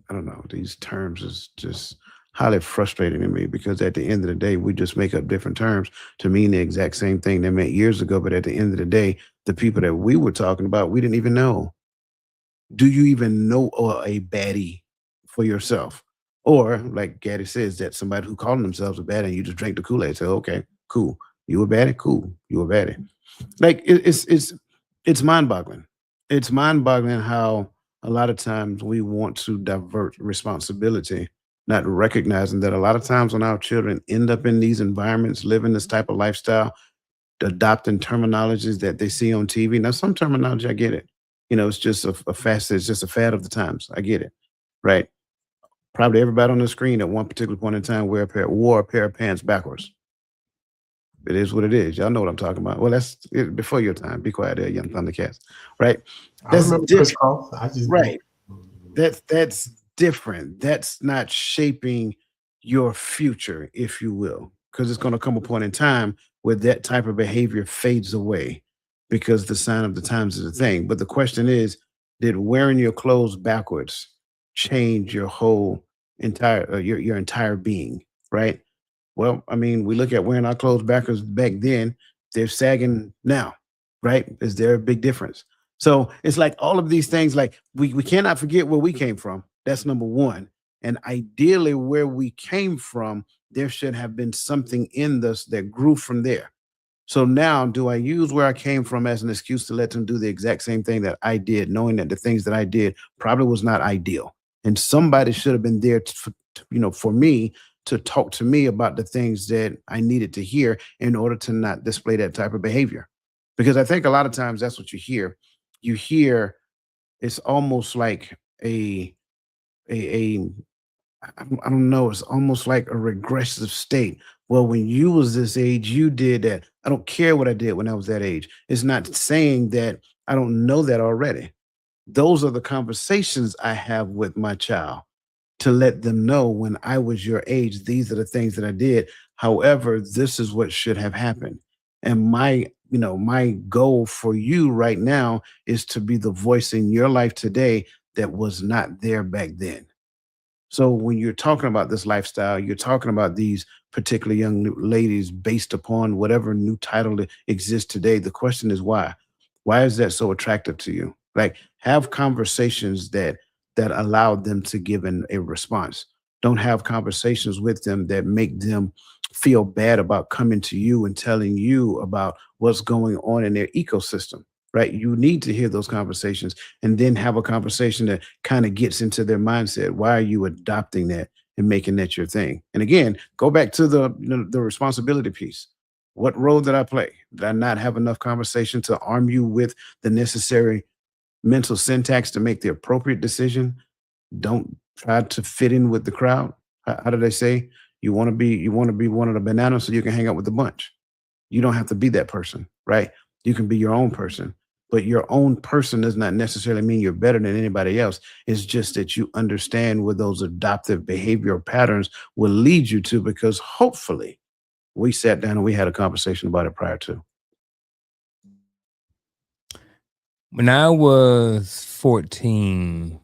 S4: I don't know. These terms is just highly frustrating to me, because at the end of the day, we just make up different terms to mean the exact same thing they meant years ago. But at the end of the day, the people that we were talking about, we didn't even know. Do you even know a baddie for yourself? Or like Gaddy says, that somebody who calling themselves a baddie and you just drink the Kool-Aid, say, okay, cool. You a baddie? Cool. You a baddie. Like it's mind-boggling. It's mind-boggling how a lot of times we want to divert responsibility, not recognizing that a lot of times when our children end up in these environments, living this type of lifestyle, adopting terminologies that they see on TV. Now, some terminology, I get it. It's just a fast, it's just a fad of the times. I get it. Right. Probably everybody on the screen at one particular point in time wore a pair of pants backwards. It is what it is. Y'all know what I'm talking about. Well, that's it, before your time. Be quiet there, young Thundercats. Right.
S3: I
S4: That's
S3: remember Chris
S4: different.
S3: Cross. I just
S4: Right. That's different. That's not shaping your future, if you will, because it's going to come a point in time where that type of behavior fades away, because the sign of the times is a thing. But the question is, did wearing your clothes backwards change your whole entire your entire being? Right. Well, I mean, we look at wearing our clothes backwards back then, they're sagging now, right? Is there a big difference? So it's like all of these things, like we cannot forget where we came from. That's number one. And ideally, where we came from, there should have been something in us that grew from there. So now, do I use where I came from as an excuse to let them do the exact same thing that I did, knowing that the things that I did probably was not ideal? And somebody should have been there, for me to talk to me about the things that I needed to hear in order to not display that type of behavior. Because I think a lot of times that's what you hear. You hear it's almost like a I don't know, it's almost like a regressive state. Well, when you was this age, you did that. I don't care what I did when I was that age. It's not saying that I don't know that already. Those are the conversations I have with my child, to let them know, when I was your age, these are the things that I did. However, this is what should have happened. And my goal for you right now is to be the voice in your life today that was not there back then. So when you're talking about this lifestyle, you're talking about these particular young ladies based upon whatever new title that exists today. The question is why? Why is that so attractive to you? Like, have conversations that allow them to give a response. Don't have conversations with them that make them feel bad about coming to you and telling you about what's going on in their ecosystem. Right? You need to hear those conversations and then have a conversation that kind of gets into their mindset. Why are you adopting that and making that your thing? And again, go back to the responsibility piece. What role did I play? Did I not have enough conversation to arm you with the necessary mental syntax to make the appropriate decision? Don't try to fit in with the crowd. How do they say? You want to be one of the bananas so you can hang out with the bunch. You don't have to be that person, right? You can be your own person. But your own person does not necessarily mean you're better than anybody else. It's just that you understand where those adoptive behavioral patterns will lead you to, because hopefully we sat down and we had a conversation about it prior to.
S2: When I was 14,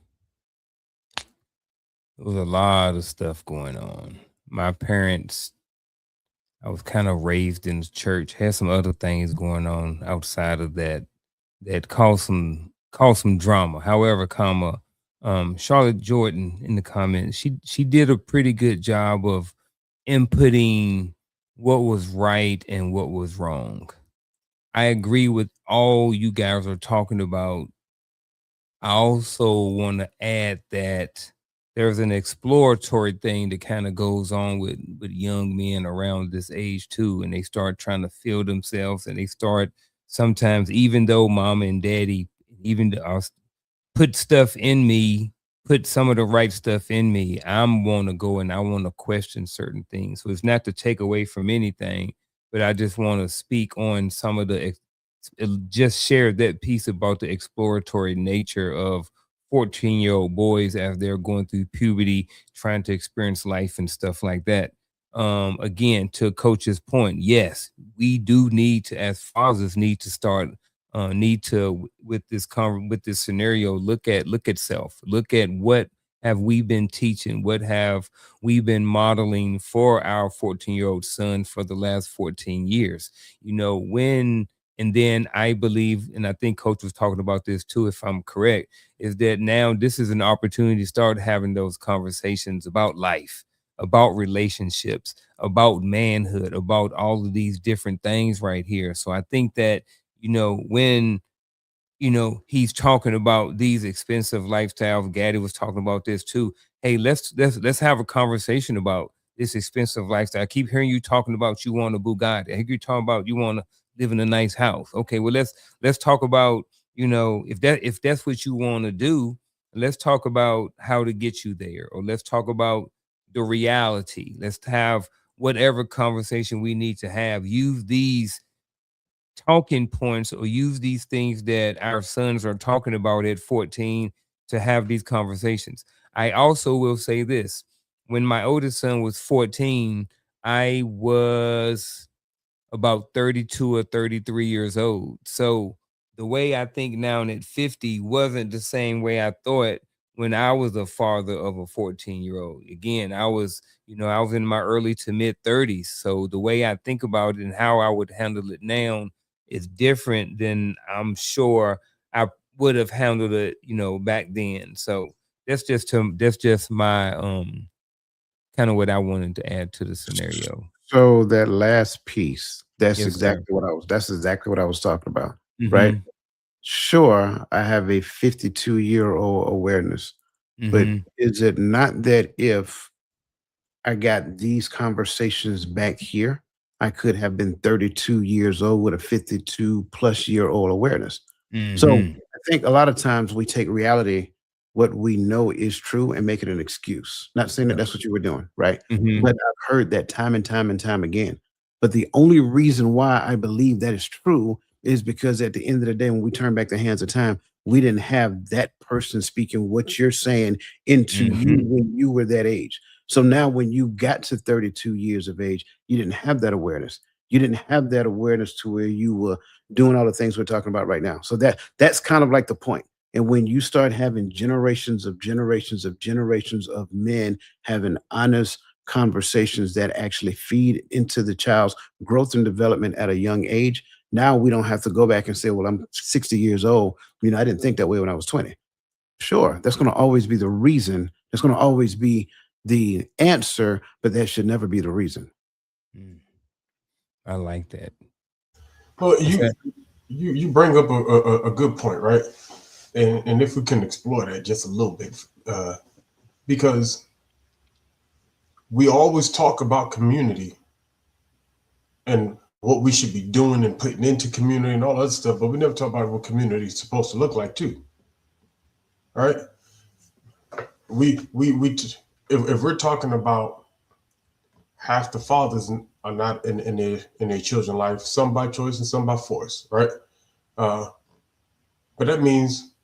S2: there was a lot of stuff going on. My parents, I was kind of raised in the church, had some other things going on outside of that that caused some drama. However, Charlotte Jordan in the comments, she did a pretty good job of inputting what was right and what was wrong. I agree with all you guys are talking about. I also want to add that there's an exploratory thing that kind of goes on with young men around this age too, and they start trying to feel themselves, and they start sometimes, even though mama and daddy, even put stuff in me, put some of the right stuff in me, I'm want to go and I want to question certain things. So it's not to take away from anything, but I just want to speak on some of just share that piece about the exploratory nature of 14-year-old boys as they're going through puberty, trying to experience life and stuff like that. Again, to coach's point, yes, we do need to, as fathers, need to start with this scenario, look at self, look at what have we been teaching? What have we been modeling for our 14-year-old son for the last 14 years? And then I believe, and I think Coach was talking about this too, if I'm correct, is that now this is an opportunity to start having those conversations about life, about relationships, about manhood, about all of these different things right here. So I think that, when he's talking about these expensive lifestyles. Gaddy was talking about this too. Hey, let's have a conversation about this expensive lifestyle. I keep hearing you talking about you want a Bugatti. I hear you talking about you want to live in a nice house. Okay, well let's talk about, if that's what you want to do, let's talk about how to get you there, or let's talk about the reality. Let's have whatever conversation we need to have. Use these talking points, or use these things that our sons are talking about at 14 to have these conversations. I also will say this. When my oldest son was 14, I was about 32 or 33 years old. So the way I think now at 50 wasn't the same way I thought when I was a father of a 14-year-old. Again, I was in my early to mid 30s. So the way I think about it and how I would handle it now is different than I'm sure I would have handled it, back then. So that's just my kind of what I wanted to add to the scenario.
S4: So that last piece,
S2: Yes, sir.
S4: that's exactly what I was talking about, right?
S2: Mhm.
S4: Sure, I have a 52-year-old awareness, but
S2: Mhm.
S4: is it not that if I got these conversations back here, I could have been 32 years old with a 52 plus year old awareness. So
S2: Mhm.
S4: I think a lot of times we take reality, what we know is true, and make it an excuse. Not saying that
S2: Yep.
S4: that's what you were doing, right? But
S2: Mhm.
S4: I've heard that time and time and time again. But the only reason why I believe that is true is because at the end of the day, when we turn back the hands of time, we didn't have that person speaking what you're saying into you
S2: Mhm.
S4: when you were that age. So now when you got to 32 years of age, you didn't have that awareness. You didn't have that awareness to where you were doing all the things we're talking about right now. So that's kind of like the point. And when you start having generations of men having honest conversations that actually feed into the child's growth and development at a young age, now we don't have to go back and say, well, I'm 60 years old. I didn't think that way when I was 20. Sure, that's going to always be the reason. That's going to always be the answer, but that should never be the reason.
S2: Mm. I like that.
S3: Well,
S2: What's that?
S3: you bring up a good point, right? And if we can explore that just a little bit, because we always talk about community and what we should be doing and putting into community and all that stuff, but we never talk about what community is supposed to look like too. Right? If we're talking about half the fathers are not in their children's life, some by choice and some by force, right? Uh, but that means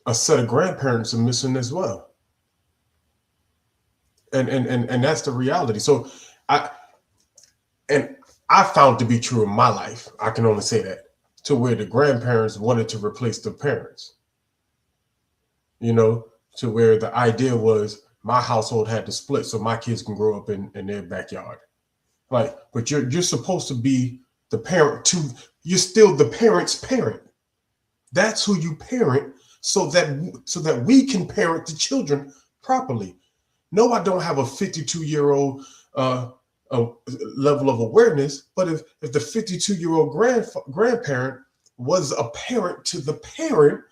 S3: a set of grandparents are missing as well, and that's the reality. So I and I found to be true in my life. I can only say that, to where the grandparents wanted to replace the parents, you know, to where the idea was my household had to split so my kids can grow up in their backyard. Like, but you're supposed to be the parent to, you're still the parent's parent. That's who you parent, so that we can parent the children properly. No, I don't have a 52-year-old level of awareness, but if the 52-year-old grandparent was a parent to the parent,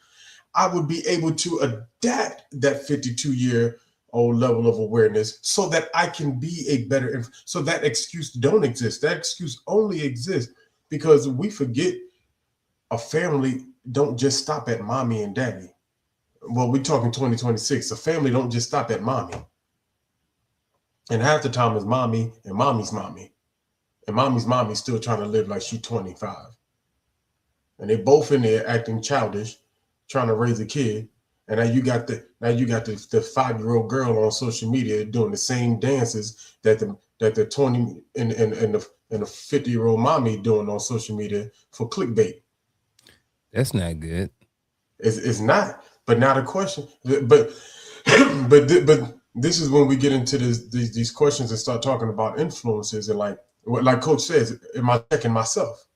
S3: I would be able to adapt that 52-year-old level of awareness so that I can be a better. So that excuse don't exist. That excuse only exists because we forget a family don't just stop at mommy and daddy. Well, we're talking 2026. A family don't just stop at mommy. And half the time it's mommy and mommy's mommy. And mommy's mommy still trying to live like she's 25. And they both in there acting childish, trying to raise a kid. And now you got the 5-year-old girl on social media doing the same dances that the 20 and the 50-year-old mommy doing on social media for clickbait.
S2: That's not good.
S3: It's not. But now the question, but but this is when we get into these questions and start talking about influences and like Coach says, am I checking myself?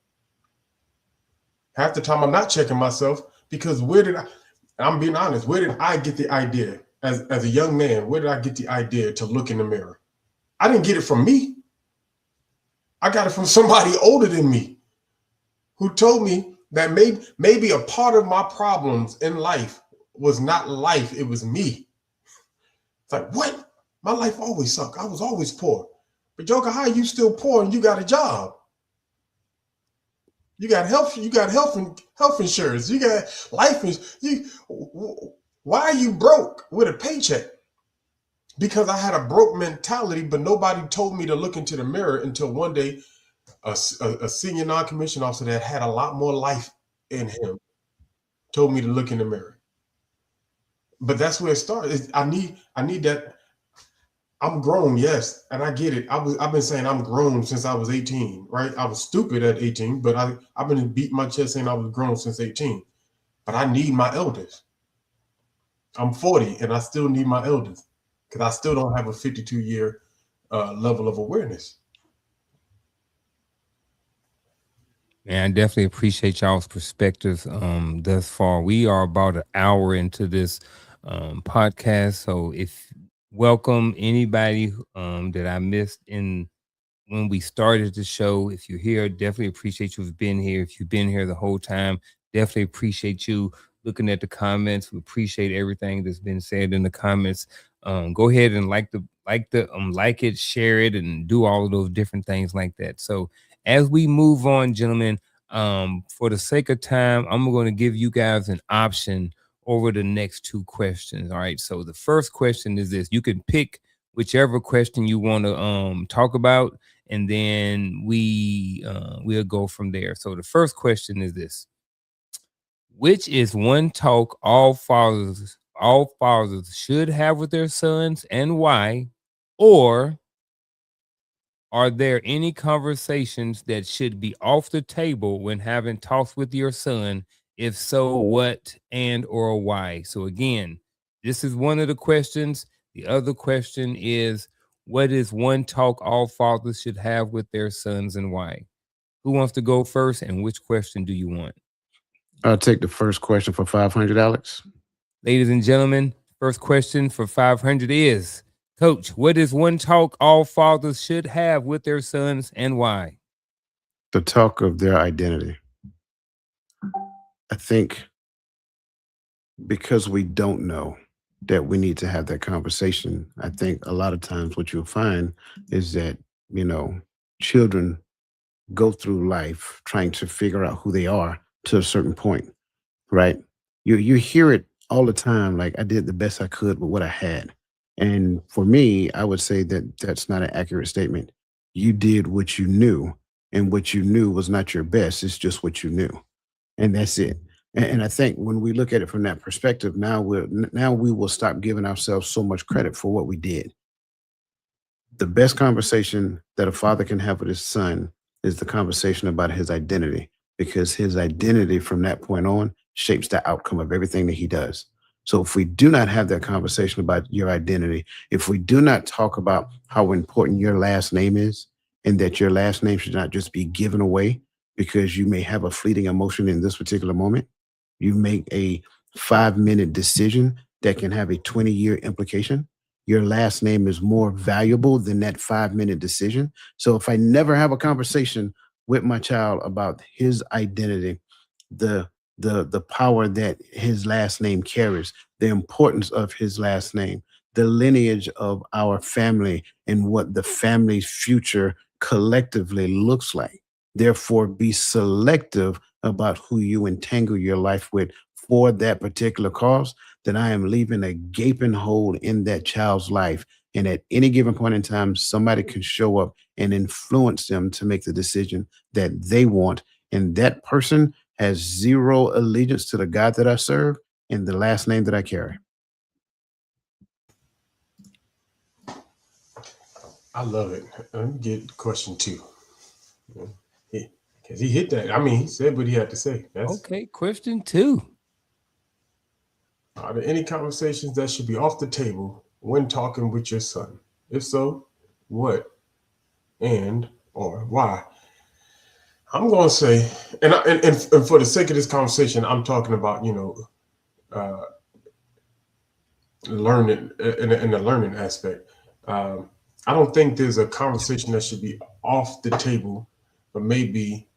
S3: Half the time I'm not checking myself because I'm being honest, where did I get the idea as a young man? Where did I get the idea to look in the mirror? I didn't get it from me. I got it from somebody older than me who told me that maybe a part of my problems in life was not life, it was me. It's like, what? My life always sucked. I was always poor. But Joker, how are you still poor and you got a job? You got health insurance. You got life insurance. Why are you broke with a paycheck? Because I had a broke mentality, but nobody told me to look into the mirror until one day a senior non-commissioned officer that had a lot more life in him told me to look in the mirror. But that's where it started. I need that. I'm grown, yes, and I get it. I've been saying I'm grown since I was 18, right? I was stupid at 18, but I've been beating my chest saying I was grown since 18. But I need my elders. I'm 40 and I still need my elders because I still don't have a 52-year level of awareness.
S2: Man, I definitely appreciate y'all's perspectives thus far. We are about an hour into this podcast. So if welcome anybody that I missed in when we started the show. If you're here, definitely appreciate you for being here. If you've been here the whole time, definitely appreciate you looking at the comments. We appreciate everything that's been said in the comments. Go ahead and like it, share it, and do all of those different things like that. So as we move on, gentlemen, for the sake of time, I'm going to give you guys an option over the next two questions. All right. So the first question is this: you can pick whichever question you want to talk about, and then we'll go from there. So the first question is this: which is one talk all fathers should have with their sons, and why? Or are there any conversations that should be off the table when having talks with your son? If so, what and or why? So again, this is one of the questions. The other question is, what is one talk all fathers should have with their sons, and why? Who wants to go first, and which question do you want?
S4: I'll take the first question for 500, Alex.
S2: Ladies and gentlemen, first question for 500 is, Coach, what is one talk all fathers should have with their sons, and why?
S4: The talk of their identity. I think because we don't know that we need to have that conversation, I think a lot of times what you'll find is that, children go through life trying to figure out who they are to a certain point, right? You hear it all the time, like I did the best I could with what I had. And for me, I would say that that's not an accurate statement. You did what you knew, and what you knew was not your best. It's just what you knew, and that's it. And I think when we look at it from that perspective, now we will stop giving ourselves so much credit for what we did. The best conversation that a father can have with his son is the conversation about his identity, because his identity from that point on shapes the outcome of everything that he does. So if we do not have that conversation about your identity, if we do not talk about how important your last name is, and that your last name should not just be given away because you may have a fleeting emotion in this particular moment, you make a 5-minute decision that can have a 20-year implication. Your last name is more valuable than that 5-minute decision. So if I never have a conversation with my child about his identity, the power that his last name carries, the importance of his last name, the lineage of our family, and what the family's future collectively looks like. Therefore, be selective about who you entangle your life with for that particular cause, then I am leaving a gaping hole in that child's life. And at any given point in time, somebody can show up and influence them to make the decision that they want. And that person has zero allegiance to the God that I serve and the last name that I carry.
S3: I love it. Let me get question 2. Because he hit that. I mean, he said what he had to say.
S2: Okay, question 2.
S3: Are there any conversations that should be off the table when talking with your son? If so, what and or why? I'm going to say, and for the sake of this conversation, I'm talking about, uh, learning in the learning aspect. I don't think there's a conversation that should be off the table, but maybe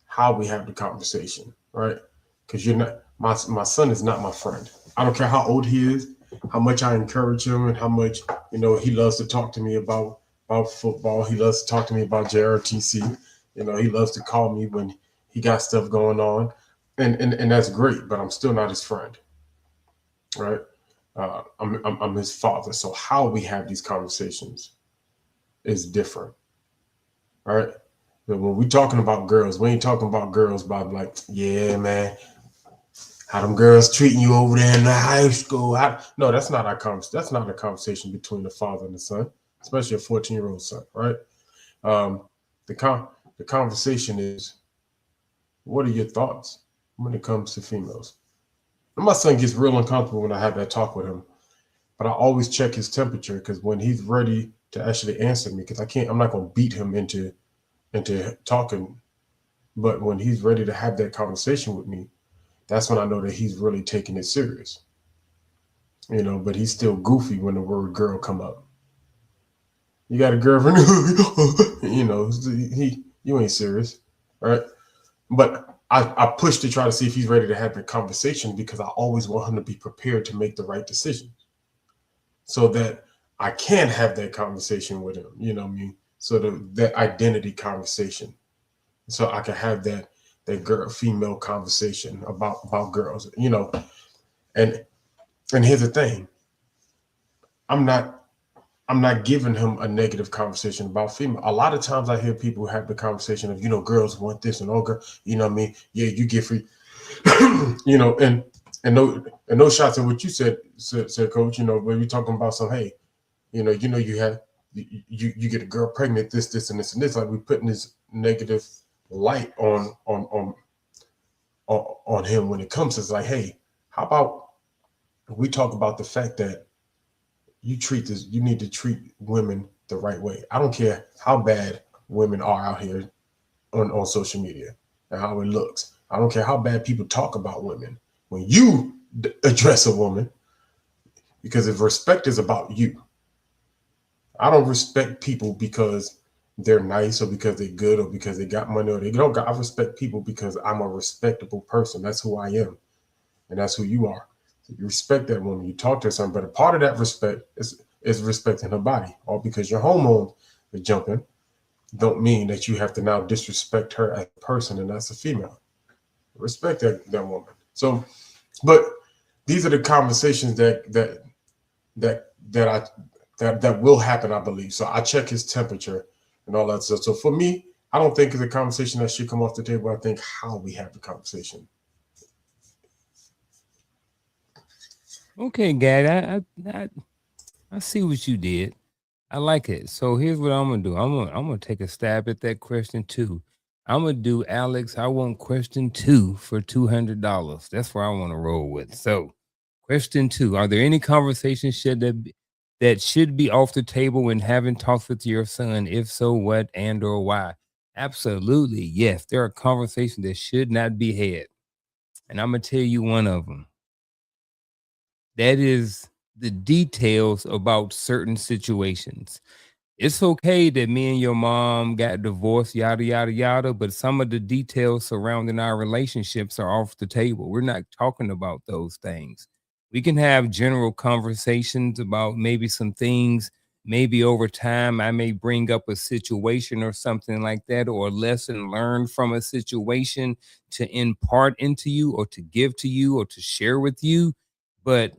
S3: how we have the conversation, right? Because you're not my son is not my friend. I don't care how old he is, how much I encourage him, and how much he loves to talk to me about football. He loves to talk to me about JRTC. He loves to call me when he got stuff going on, and that's great. But I'm still not his friend, right? I'm his father. So how we have these conversations is different, right? But when we talking about girls, we ain't talking about girls by like, yeah, man, how them girls treating you over there in the high school. No, that's not our conversation. That's not a conversation between the father and the son, especially a 14-year-old son, right? Um, the conversation is, what are your thoughts when it comes to females? And my son gets real uncomfortable when I have that talk with him, but I always check his temperature because when he's ready to actually answer me, because I'm not going to beat him into talking, but when he's ready to have that conversation with me, that's when I know that he's really taking it serious. But he's still goofy when the word girl come up. You got a girlfriend? You ain't serious, right? But I push to try to see if he's ready to have the conversation because I always want him to be prepared to make the right decision so that I can have that conversation with him, you know what I mean? So that identity conversation. So I can have that female conversation about girls, and here's the thing. I'm not giving him a negative conversation about female. A lot of times I hear people have the conversation of, girls want this and all girl, you know what I mean? Yeah, you get free, and no shots at what you said, coach, when you're talking about some, hey, you have, you get a girl pregnant, this, and this, like we putting this negative light on him when it comes to, it's like, hey, how about we talk about the fact that you need to treat women the right way. I don't care how bad women are out here on social media and how it looks. I don't care how bad people talk about women. When you address a woman, because if respect is about you, I don't respect people because they're nice or because they're good or because they got money or they don't got. I respect people because I'm a respectable person. That's who I am. And that's who you are. So you respect that woman, you talk to her something, but a part of that respect is respecting her body. All because your hormones are jumping don't mean that you have to now disrespect her as a person and as a female. Respect that woman. So, but these are the conversations that will happen, I believe. So I check his temperature and all that stuff. So for me, I don't think it's a conversation that should come off the table. I think how we have the conversation.
S2: Okay, Gad, I see what you did. I like it. So here's what I'm gonna do. I'm gonna take a stab at that question too. I'm gonna do Alex. I want question 2 for $200. That's where I want to roll with. So, question 2: are there any conversations that should be off the table when having talks with your son? If so, what and or why? Absolutely, yes. There are conversations that should not be had, and I'm gonna tell you one of them. That is the details about certain situations. It's okay that me and your mom got divorced, yada, yada, yada, but some of the details surrounding our relationships are off the table. We're not talking about those things. We can have general conversations about maybe some things. Maybe over time, I may bring up a situation or something like that, or a lesson learned from a situation to impart into you, or to give to you, or to share with you. But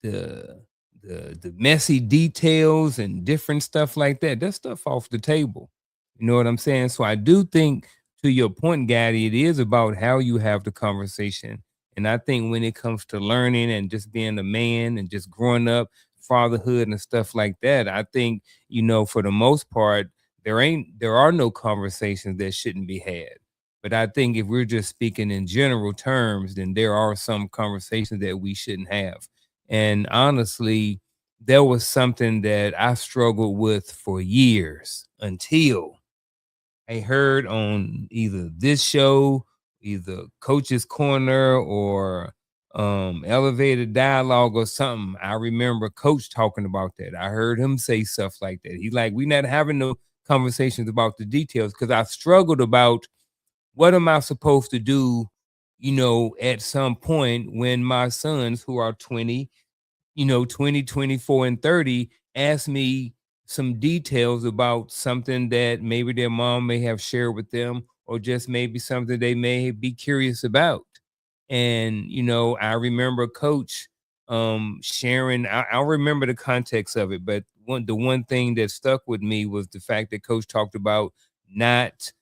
S2: the the messy details and different stuff like that, that's stuff off the table. You know what I'm saying? So I do think, to your point, Gaddy, it is about how you have the conversation. And I think when it comes to learning and just being a man and just growing up, fatherhood and stuff like that, I think, for the most part, there are no conversations that shouldn't be had. But I think if we're just speaking in general terms, then there are some conversations that we shouldn't have. And honestly, there was something that I struggled with for years until I heard on either this show, either Coach's Corner or Elevated Dialogue or something. I remember Coach talking about that. I heard him say stuff like that. He's like, we're not having no conversations about the details because I struggled about what am I supposed to do, at some point when my sons who are 20, 20, 24, and 30 ask me some details about something that maybe their mom may have shared with them, or just maybe something they may be curious about. And, I remember Coach sharing, I'll remember the context of it, but the one thing that stuck with me was the fact that Coach talked about not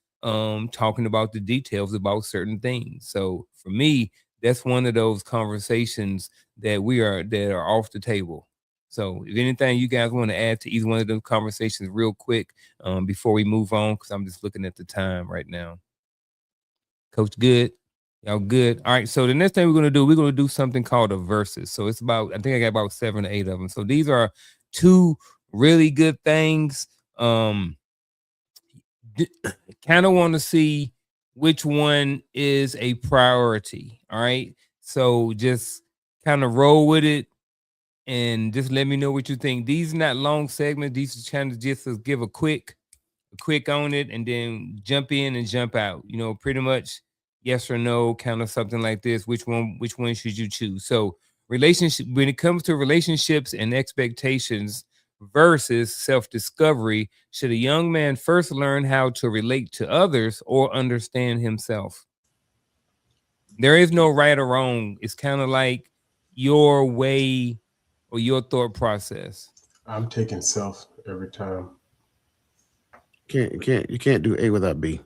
S2: talking about the details about certain things. So for me, that's one of those conversations that are off the table. So if anything you guys want to add to either one of those conversations real quick before we move on, because I'm just looking at the time right now. Coach, good? Y'all good? All right, so the next thing we're going to do something called a versus. So it's about, I think I got about 7 or 8 of them. So these are 2 really good things. Kind of want to see which one is a priority. All right, so just kind of roll with it and just let me know what you think. These are not long segments. These are kind of just to give a quick on it and then jump in and jump out. Pretty much yes or no, kind of something like this. Which one should you choose? So relationship, when it comes to relationships and expectations versus self-discovery, should a young man first learn how to relate to others or understand himself? There is no right or wrong. It's kind of like your way or your thought process.
S3: I'm taking self every time.
S4: You can't do A without B.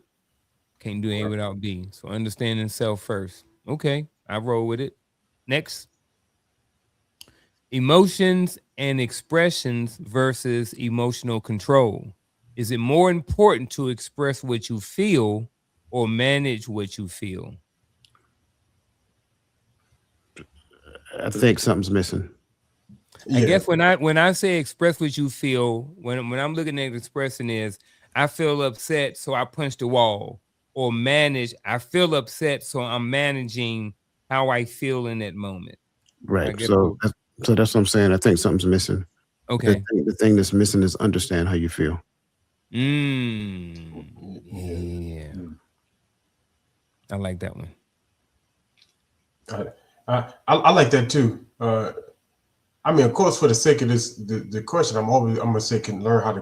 S2: Can't do A without B. So understanding self first. Okay, I roll with it. Next. Emotions and expressions versus emotional control. Is it more important to express what you feel or manage what you feel?
S4: I think something's missing.
S2: I guess when I say express what you feel, when I'm looking at expressing is I feel upset, so I punch the wall. Or manage, I feel upset, so I'm managing how I feel in that moment.
S4: Right. So that's what I'm saying. I think something's missing.
S2: Okay.
S4: The thing that's missing is understand how you feel.
S2: Yeah. I like that one.
S3: I like that too. I mean, of course, for the sake of this, the question, I'm gonna say can learn how to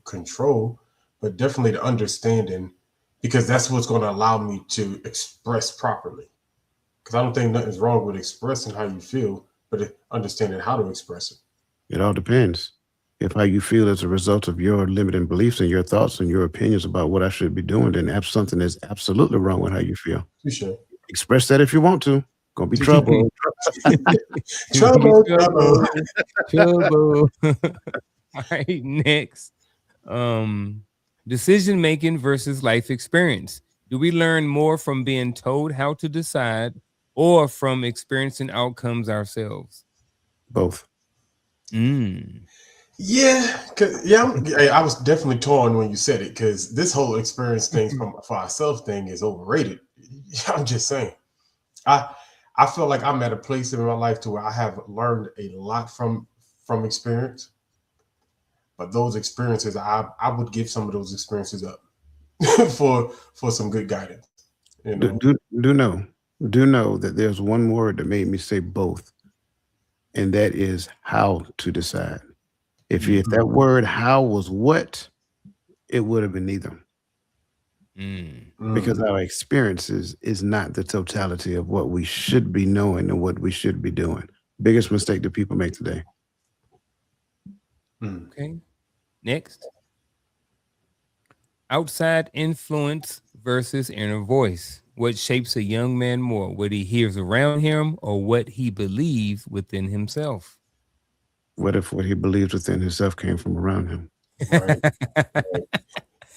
S3: control, but definitely the understanding, because that's what's going to allow me to express properly. Because I don't think nothing's wrong with expressing how you feel, but understanding how to express it.
S4: It all depends. If how you feel as a result of your limiting beliefs and your thoughts and your opinions about what I should be doing, then something is absolutely wrong with how you feel.
S3: You should
S4: express that if you want to. Gonna be trouble.
S2: Trouble. All right, next. Decision making versus life experience. Do we learn more from being told how to decide or from experiencing outcomes ourselves?
S4: Both.
S3: Yeah, I was definitely torn when you said it, because this whole experience thing for ourselves thing is overrated. I'm just saying. I feel like I'm at a place in my life to where I have learned a lot from experience. But those experiences, I would give some of those experiences up for some good guidance.
S4: Do know that there's one word that made me say both, and that is how to decide. If that word how was what, it would have been neither. Because our experiences is not the totality of what we should be knowing and what we should be doing. Biggest mistake that people make today.
S2: Okay. Next. Outside influence versus inner voice. What shapes a young man more? What he hears around him or what he believes within himself?
S3: What if what he believes within himself came from around him? Right.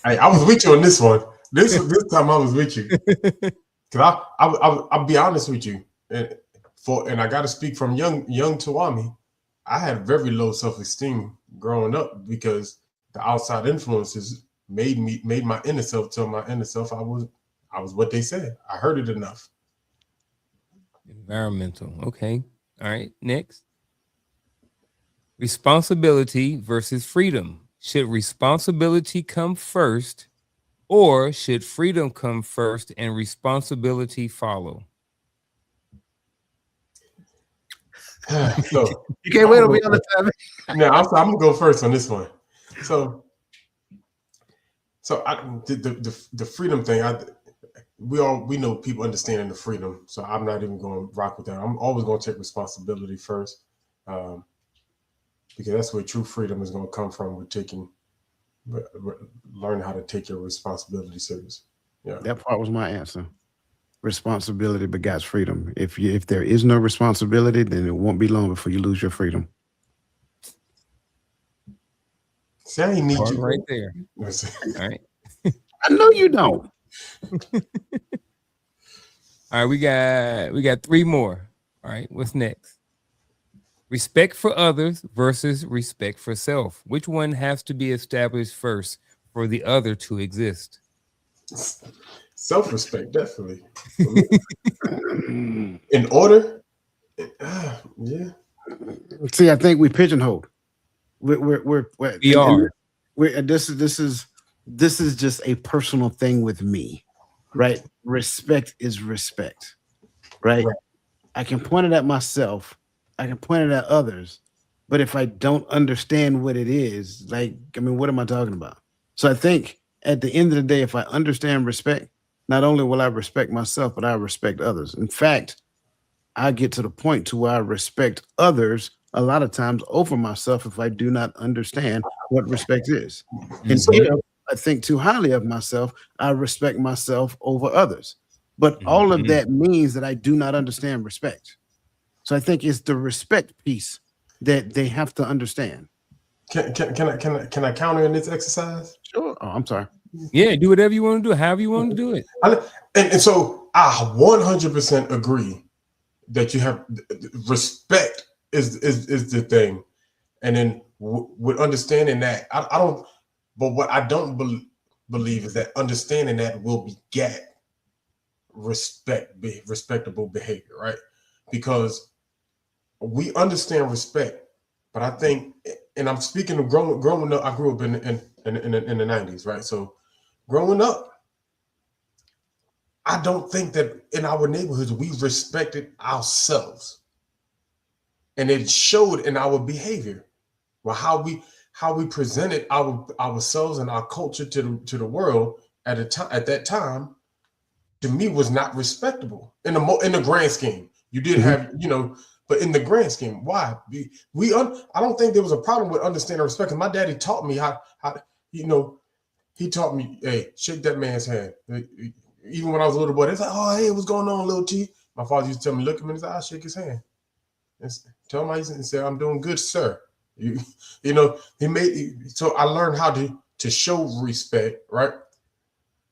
S3: I was with you on this one. This time I was with you. Because I'll be honest with you. And and I got to speak from young Tuami. I had very low self-esteem growing up because the outside influences made my inner self tell my inner self I was what they said. I heard it enough.
S2: Environmental. Okay. All right. Next. Responsibility versus freedom. Should responsibility come first, or should freedom come first and responsibility follow?
S3: So
S4: You can't wait on me all the time.
S3: now I'm gonna go first on this one. So the freedom thing, we know people understanding the freedom, so I'm not even going to rock with that. I'm always going to take responsibility first, because that's where true freedom is going to come from. With learning how to take your responsibility serious. Yeah,
S4: That part was my answer. Responsibility begets freedom. If there is no responsibility, then it won't be long before you lose your freedom.
S3: see, I ain't need
S2: Part
S3: you
S2: right there.
S3: All
S2: right.
S4: I know you don't.
S2: All right, we got 3 more. All right, what's next? Respect for others versus respect for self. Which one has to be established first for the other to exist?
S3: Self-respect, definitely. In order, yeah.
S4: See, I think we pigeonholed. We
S2: are.
S4: This is just a personal thing with me, right? Respect is respect, right? I can point it at myself, I can point it at others, but if I don't understand what it is, what am I talking about? So I think at the end of the day, if I understand respect, not only will I respect myself, but I respect others. In fact, I get to the point to where I respect others a lot of times over myself if I do not understand what respect is. And if I think too highly of myself, I respect myself over others. But all of that means that I do not understand respect. So I think it's the respect piece that they have to understand.
S3: Can I counter in this exercise?
S4: Sure. Oh, I'm sorry.
S2: Yeah, do whatever you want to do, however you want to do it.
S3: And so I 100% agree that you have respect is the thing, and then with understanding that I don't. But what I don't believe is that understanding that will beget respectable behavior, right? Because we understand respect, but I think, and I'm speaking of growing up. I grew up in the 90s, right? So growing up, I don't think that in our neighborhoods we respected ourselves, and it showed in our behavior, well, how we presented ourselves and our culture to the world at that time. To me, was not respectable in the grand scheme. You did have, but in the grand scheme, why? I don't think there was a problem with understanding respect. Because my daddy taught me how he taught me, hey, shake that man's hand. Even when I was a little boy, it's like, oh, hey, what's going on, little T? My father used to tell me, look at him in his eye, shake his hand. And tell him how and say, I'm doing good, sir. So I learned how to show respect, right?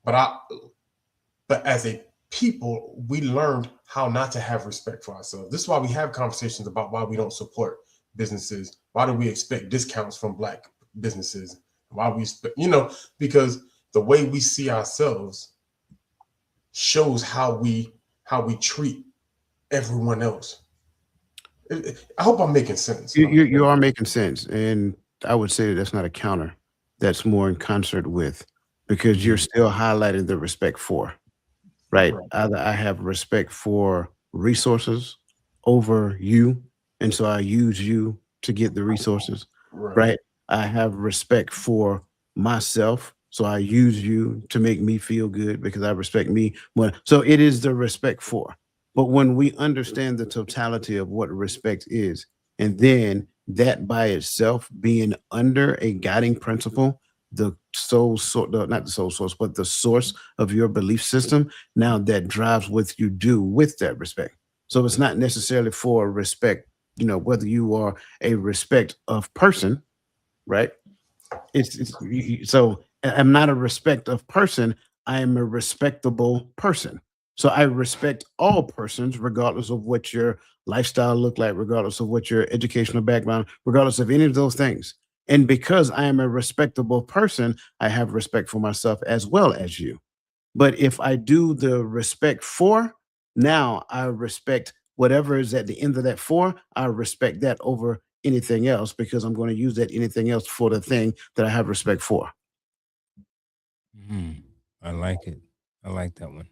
S3: But as a people, we learned how not to have respect for ourselves. This is why we have conversations about why we don't support businesses. Why do we expect discounts from Black businesses? Why we expect, because the way we see ourselves shows how we treat everyone else. I hope I'm making sense.
S4: You are making sense. And I would say that's not a counter. That's more in concert with, because you're still highlighting the respect for, right? Either I have respect for resources over you, and so I use you to get the resources, right? I have respect for myself, so I use you to make me feel good because I respect me more. So it is the respect for. But when we understand the totality of what respect is, and then that by itself being under a guiding principle, the soul source, not the soul source, but the source of your belief system, now that drives what you do with that respect. So it's not necessarily for respect, whether you are a respect of person, right? So I'm not a respect of person. I am a respectable person. So I respect all persons, regardless of what your lifestyle look like, regardless of what your educational background, regardless of any of those things. And because I am a respectable person, I have respect for myself as well as you. But if I do the respect for, now I respect whatever is at the end of that for, I respect that over anything else because I'm going to use that anything else for the thing that I have respect for.
S2: I like it. I like that one.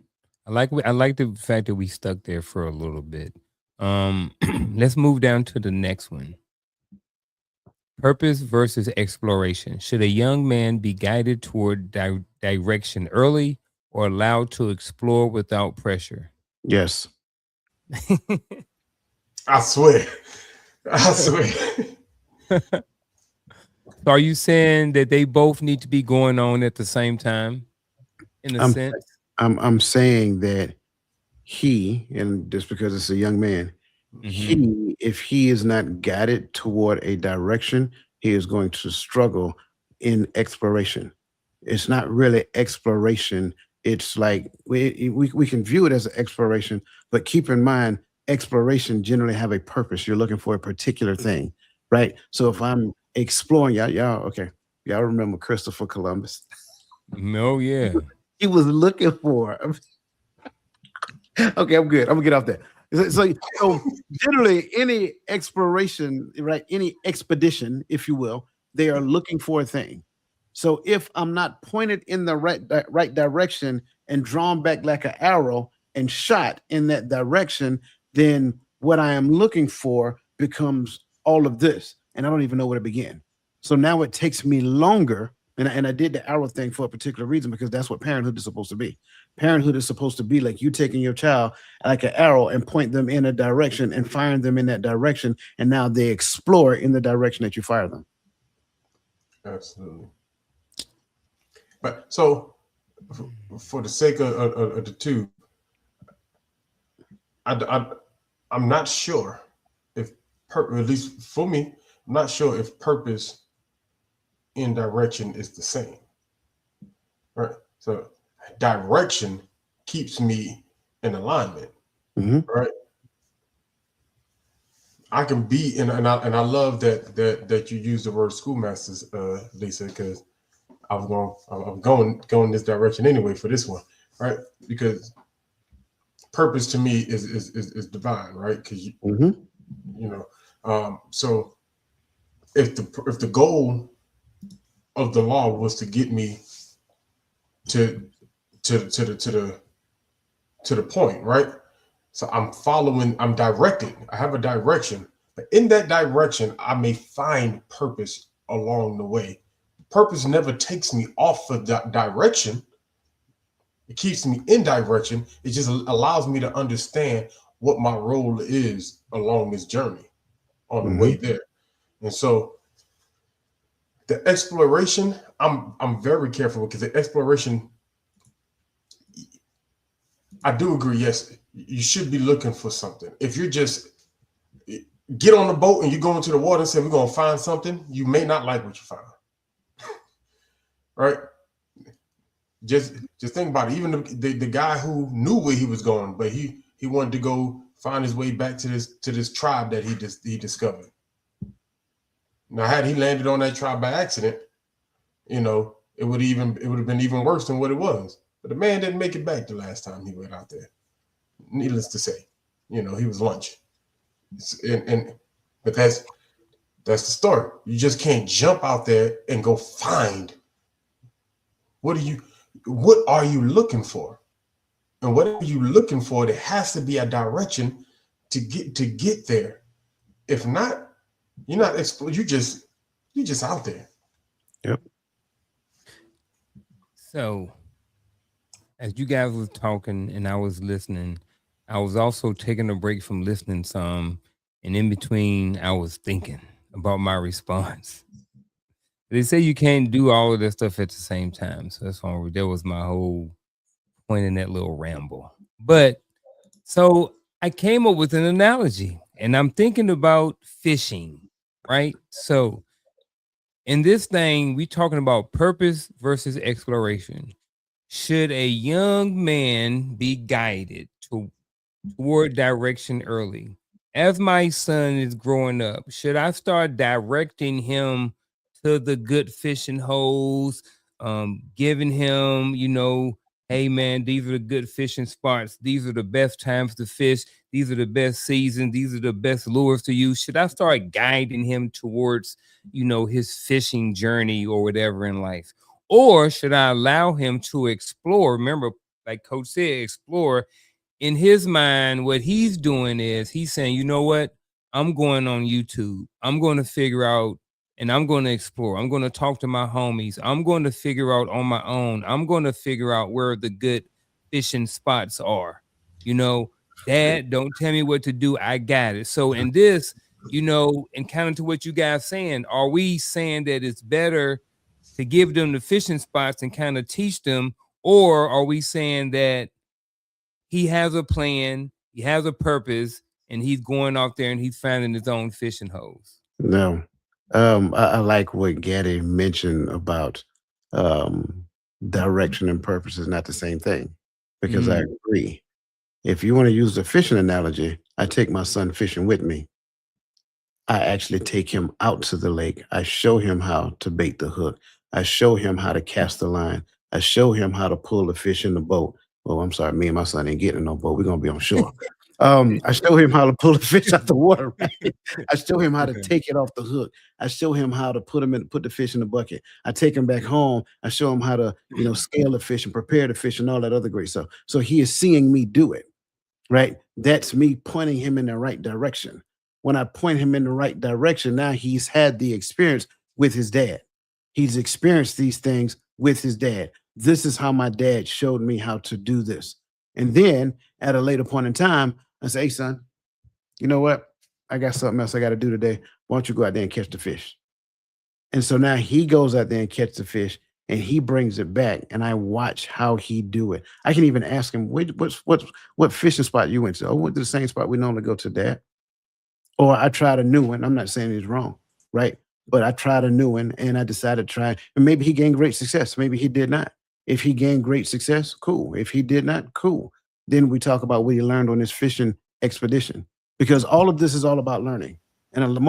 S2: I like the fact that we stuck there for a little bit. Let's move down to the next one. Purpose versus exploration. Should a young man be guided toward direction early or allowed to explore without pressure?
S4: Yes.
S3: I swear. I swear.
S2: So are you saying that they both need to be going on at the same time, in a
S4: I'm
S2: sense?
S4: I'm saying that he, and just because it's a young man,
S2: Mhm.
S4: if he is not guided toward a direction, he is going to struggle in exploration. It's not really exploration. It's like we can view it as an exploration, but keep in mind, exploration generally have a purpose. You're looking for a particular thing, right? So if I'm exploring, y'all, okay, y'all remember Christopher Columbus?
S2: No, yeah.
S4: He was looking for. Okay, I'm good. I'm gonna get off that. So generally, any exploration, right? Any expedition, if you will, they are looking for a thing. So if I'm not pointed in the right direction and drawn back like an arrow and shot in that direction, then what I am looking for becomes all of this, and I don't even know where to begin. So now it takes me longer, and I did the arrow thing for a particular reason because that's what parenthood is supposed to be. Parenthood is supposed to be like you taking your child like an arrow and point them in a direction and firing them in that direction, and now they explore in the direction that you fire them.
S3: Absolutely. But so, for the sake of the two, I, I'm not sure if, at least for me, I'm not sure if purpose and direction is the same. Right. So, direction keeps me in alignment.
S4: Mhm.
S3: Right. I can be and I love that you use the word schoolmasters, Lisa, because I'm going this direction anyway for this one, right? Because purpose to me is divine, right? Because
S4: Mhm.
S3: you know, so if the goal of the law was to get me to to the point, right? So I'm directed. I have a direction, but in that direction, I may find purpose along the way. Purpose never takes me off of that direction. It keeps me in direction. It just allows me to understand what my role is along this journey on the way
S4: Mhm.
S3: there. And so the exploration, I'm very careful because the exploration, I do agree. Yes, you should be looking for something. If you're just get on the boat and you go into the water and say we're gonna find something, you may not like what you find. Right? Just think about it. Even the guy who knew where he was going, but he wanted to go find his way back to this tribe that he discovered. Now, had he landed on that tribe by accident, it would have been even worse than what it was. But the man didn't make it back the last time he went out there. Needless to say, he was lunch. And but that's the story. You just can't jump out there and go find what are you looking for? And whatever you're looking for, there has to be a direction to get there. If not, you're not exploring. You just out there.
S4: Yep.
S2: So, as you guys was talking and I was listening, I was also taking a break from listening some, and in between, I was thinking about my response. They say you can't do all of that stuff at the same time, so that's why that was my whole point in that little ramble. But so I came up with an analogy, and I'm thinking about fishing, right? So in this thing, we talking about purpose versus exploration. Should a young man be guided toward direction early? As my son is growing up, should I start directing him to the good fishing holes, giving him, hey man, these are the good fishing spots. These are the best times to fish. These are the best seasons. These are the best lures to use. Should I start guiding him towards, his fishing journey or whatever in life? Or should I allow him to explore? Remember, like Coach said, explore. In his mind, what he's doing is he's saying, you know what? I'm going on YouTube. I'm going to figure out and I'm going to explore. I'm going to talk to my homies. I'm going to figure out on my own. I'm going to figure out where the good fishing spots are. Dad, don't tell me what to do. I got it. So in this, and kind of to what you guys saying, are we saying that it's better to give them the fishing spots and kind of teach them, or are we saying that he has a plan, he has a purpose, and he's going out there and he's finding his own fishing holes?
S4: No. I like what Gaddy mentioned about direction and purpose is not the same thing, because I agree. If you want to use the fishing analogy, I take my son fishing with me. I actually take him out to the lake. I show him how to bait the hook. I show him how to cast the line. I show him how to pull the fish in the boat. Oh, I'm sorry, me and my son ain't getting in no boat. We're gonna be on shore. I show him how to pull the fish out the water, right? I show him how to take it off the hook. I show him how to put the fish in the bucket. I take him back home. I show him how to, scale the fish and prepare the fish and all that other great stuff. So he is seeing me do it, right? That's me pointing him in the right direction. When I point him in the right direction, now he's had the experience with his dad. He's experienced these things with his dad. This is how my dad showed me how to do this. And then at a later point in time, I say, hey, son, you know what? I got something else I got to do today. Why don't you go out there and catch the fish? And so now he goes out there and catch the fish and he brings it back and I watch how he do it. I can even ask him, what fishing spot you went to? Oh, we went to the same spot we normally go to, Dad. Or I tried a new one. I'm not saying it's wrong, right? But I tried a new one and I decided to try. And maybe he gained great success. Maybe he did not. If he gained great success, cool. If he did not, cool. Then we talk about what he learned on this fishing expedition. Because all of this is all about learning. And the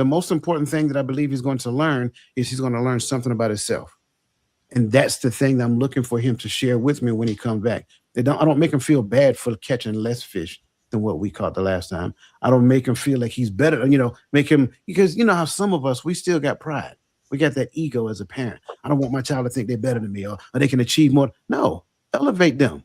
S4: most important thing that I believe he's going to learn is he's going to learn something about himself. And that's the thing that I'm looking for him to share with me when he comes back. I don't make him feel bad for catching less fish than what we caught the last time. I don't make him feel like he's better, make him, because you know how some of us, we still got pride. We got that ego as a parent. I don't want my child to think they're better than me or they can achieve more. No, elevate them.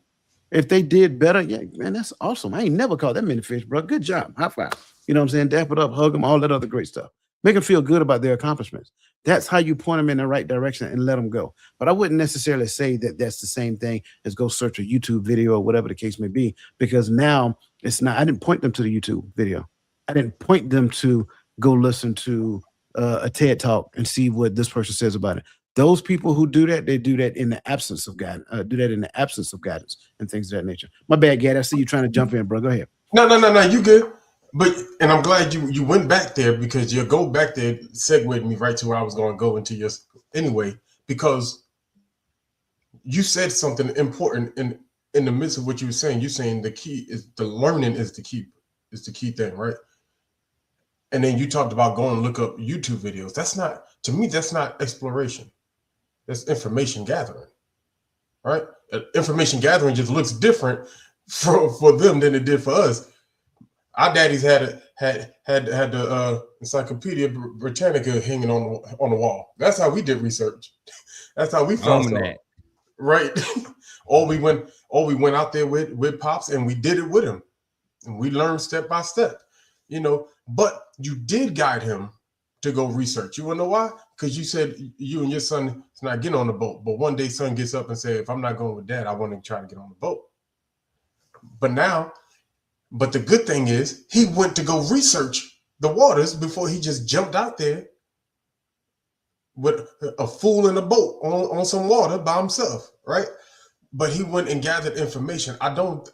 S4: If they did better, yeah, man, that's awesome. I ain't never caught that many fish, bro. Good job. High five. You know what I'm saying? Dap it up, hug them, all that other great stuff. Make them feel good about their accomplishments. That's how you point them in the right direction and let them go. But I wouldn't necessarily say that that's the same thing as go search a YouTube video or whatever the case may be, because now it's not, I didn't point them to the YouTube video. I didn't point them to go listen to a TED talk and see what this person says about it. Those people who do that, they do that in the absence of guidance, and things of that nature. My bad, Gad. I see you trying to jump in, bro. Go ahead.
S3: No, you good. And I'm glad you went back there, because your go back there segued me right to where I was going to go into your anyway, because you said something important in the midst of what you were saying. You're saying the key is the learning is the key thing, right? And then you talked about going and look up YouTube videos. That's not, to me, that's not exploration. That's information gathering, right? Information gathering just looks different for them than it did for us. Our daddies had the Encyclopedia Britannica hanging on the wall. That's how we did research. That's how we found stuff, right? or we went out there with pops and we did it with him, and we learned step by step, But you did guide him to go research. You want to know why? Because you said you and your son is not getting on the boat, but one day son gets up and said, "If I'm not going with Dad, I want to try to get on the boat." But the good thing is he went to go research the waters before he just jumped out there with a fool in a boat on some water by himself, right? But he went and gathered information. I don't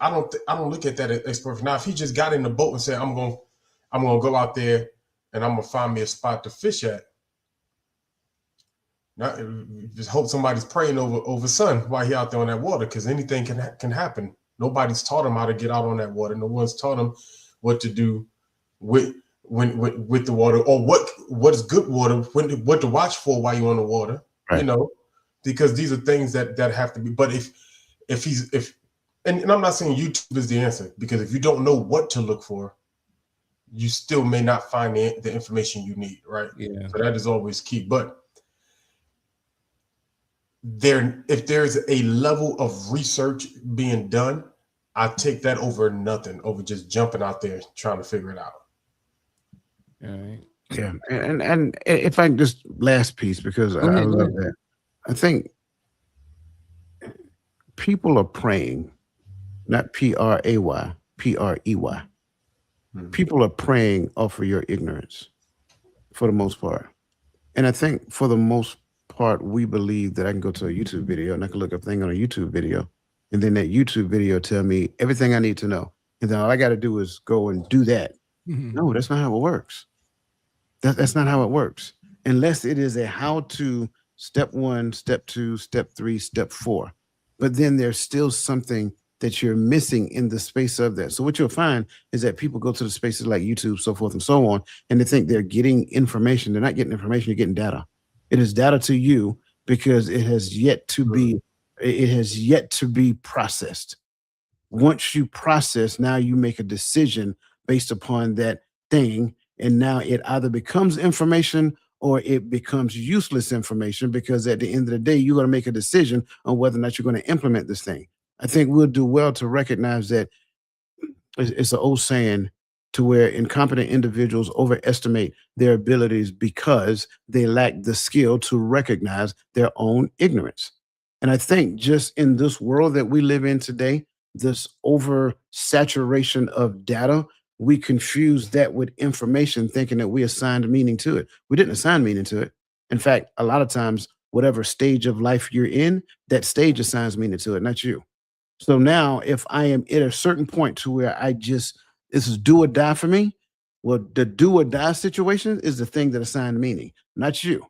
S3: look at that as exploration. Now, if he just got in the boat and said, I'm gonna go out there and I'm gonna find me a spot to fish at, Not just hope somebody's praying over son while he out there on that water, because anything can happen. Nobody's taught him how to get out on that water. No one's taught him what to do with with the water, or what is good water, what to watch for while you're on the water.
S4: Right.
S3: You know, because these are things that have to be. But if and I'm not saying YouTube is the answer, because if you don't know what to look for, you still may not find the information you need, right?
S2: Yeah.
S3: So that is always key. But if there's a level of research being done, I take that over nothing, over just jumping out there trying to figure it out.
S2: All right.
S4: Yeah, and if I just last piece, because I love that. I think people are praying, not PRAY, PREY. People are praying off of your ignorance for the most part. And I think for the most part, we believe that I can go to a YouTube video and I can look up a thing on a YouTube video, and then that YouTube video tell me everything I need to know. And then all I got to do is go and do that. No, that's not how it works. That's not how it works. Unless it is a how-to, step 1, step 2, step 3, step 4. But then there's still something that you're missing in the space of that. So what you'll find is that people go to the spaces like YouTube, so forth and so on, and they think they're getting information. They're not getting information, you're getting data. It is data to you because it has yet to be processed. Once you process, now you make a decision based upon that thing, and now it either becomes information or it becomes useless information, because at the end of the day, you're going to make a decision on whether or not you're going to implement this thing. I think we'll do well to recognize that it's an old saying, to where incompetent individuals overestimate their abilities because they lack the skill to recognize their own ignorance. And I think just in this world that we live in today, this oversaturation of data, we confuse that with information, thinking that we assigned meaning to it. We didn't assign meaning to it. In fact, a lot of times, whatever stage of life you're in, that stage assigns meaning to it, not you. So now if I am at a certain point to where this is do or die for me, well, the do or die situation is the thing that assigned meaning, not you.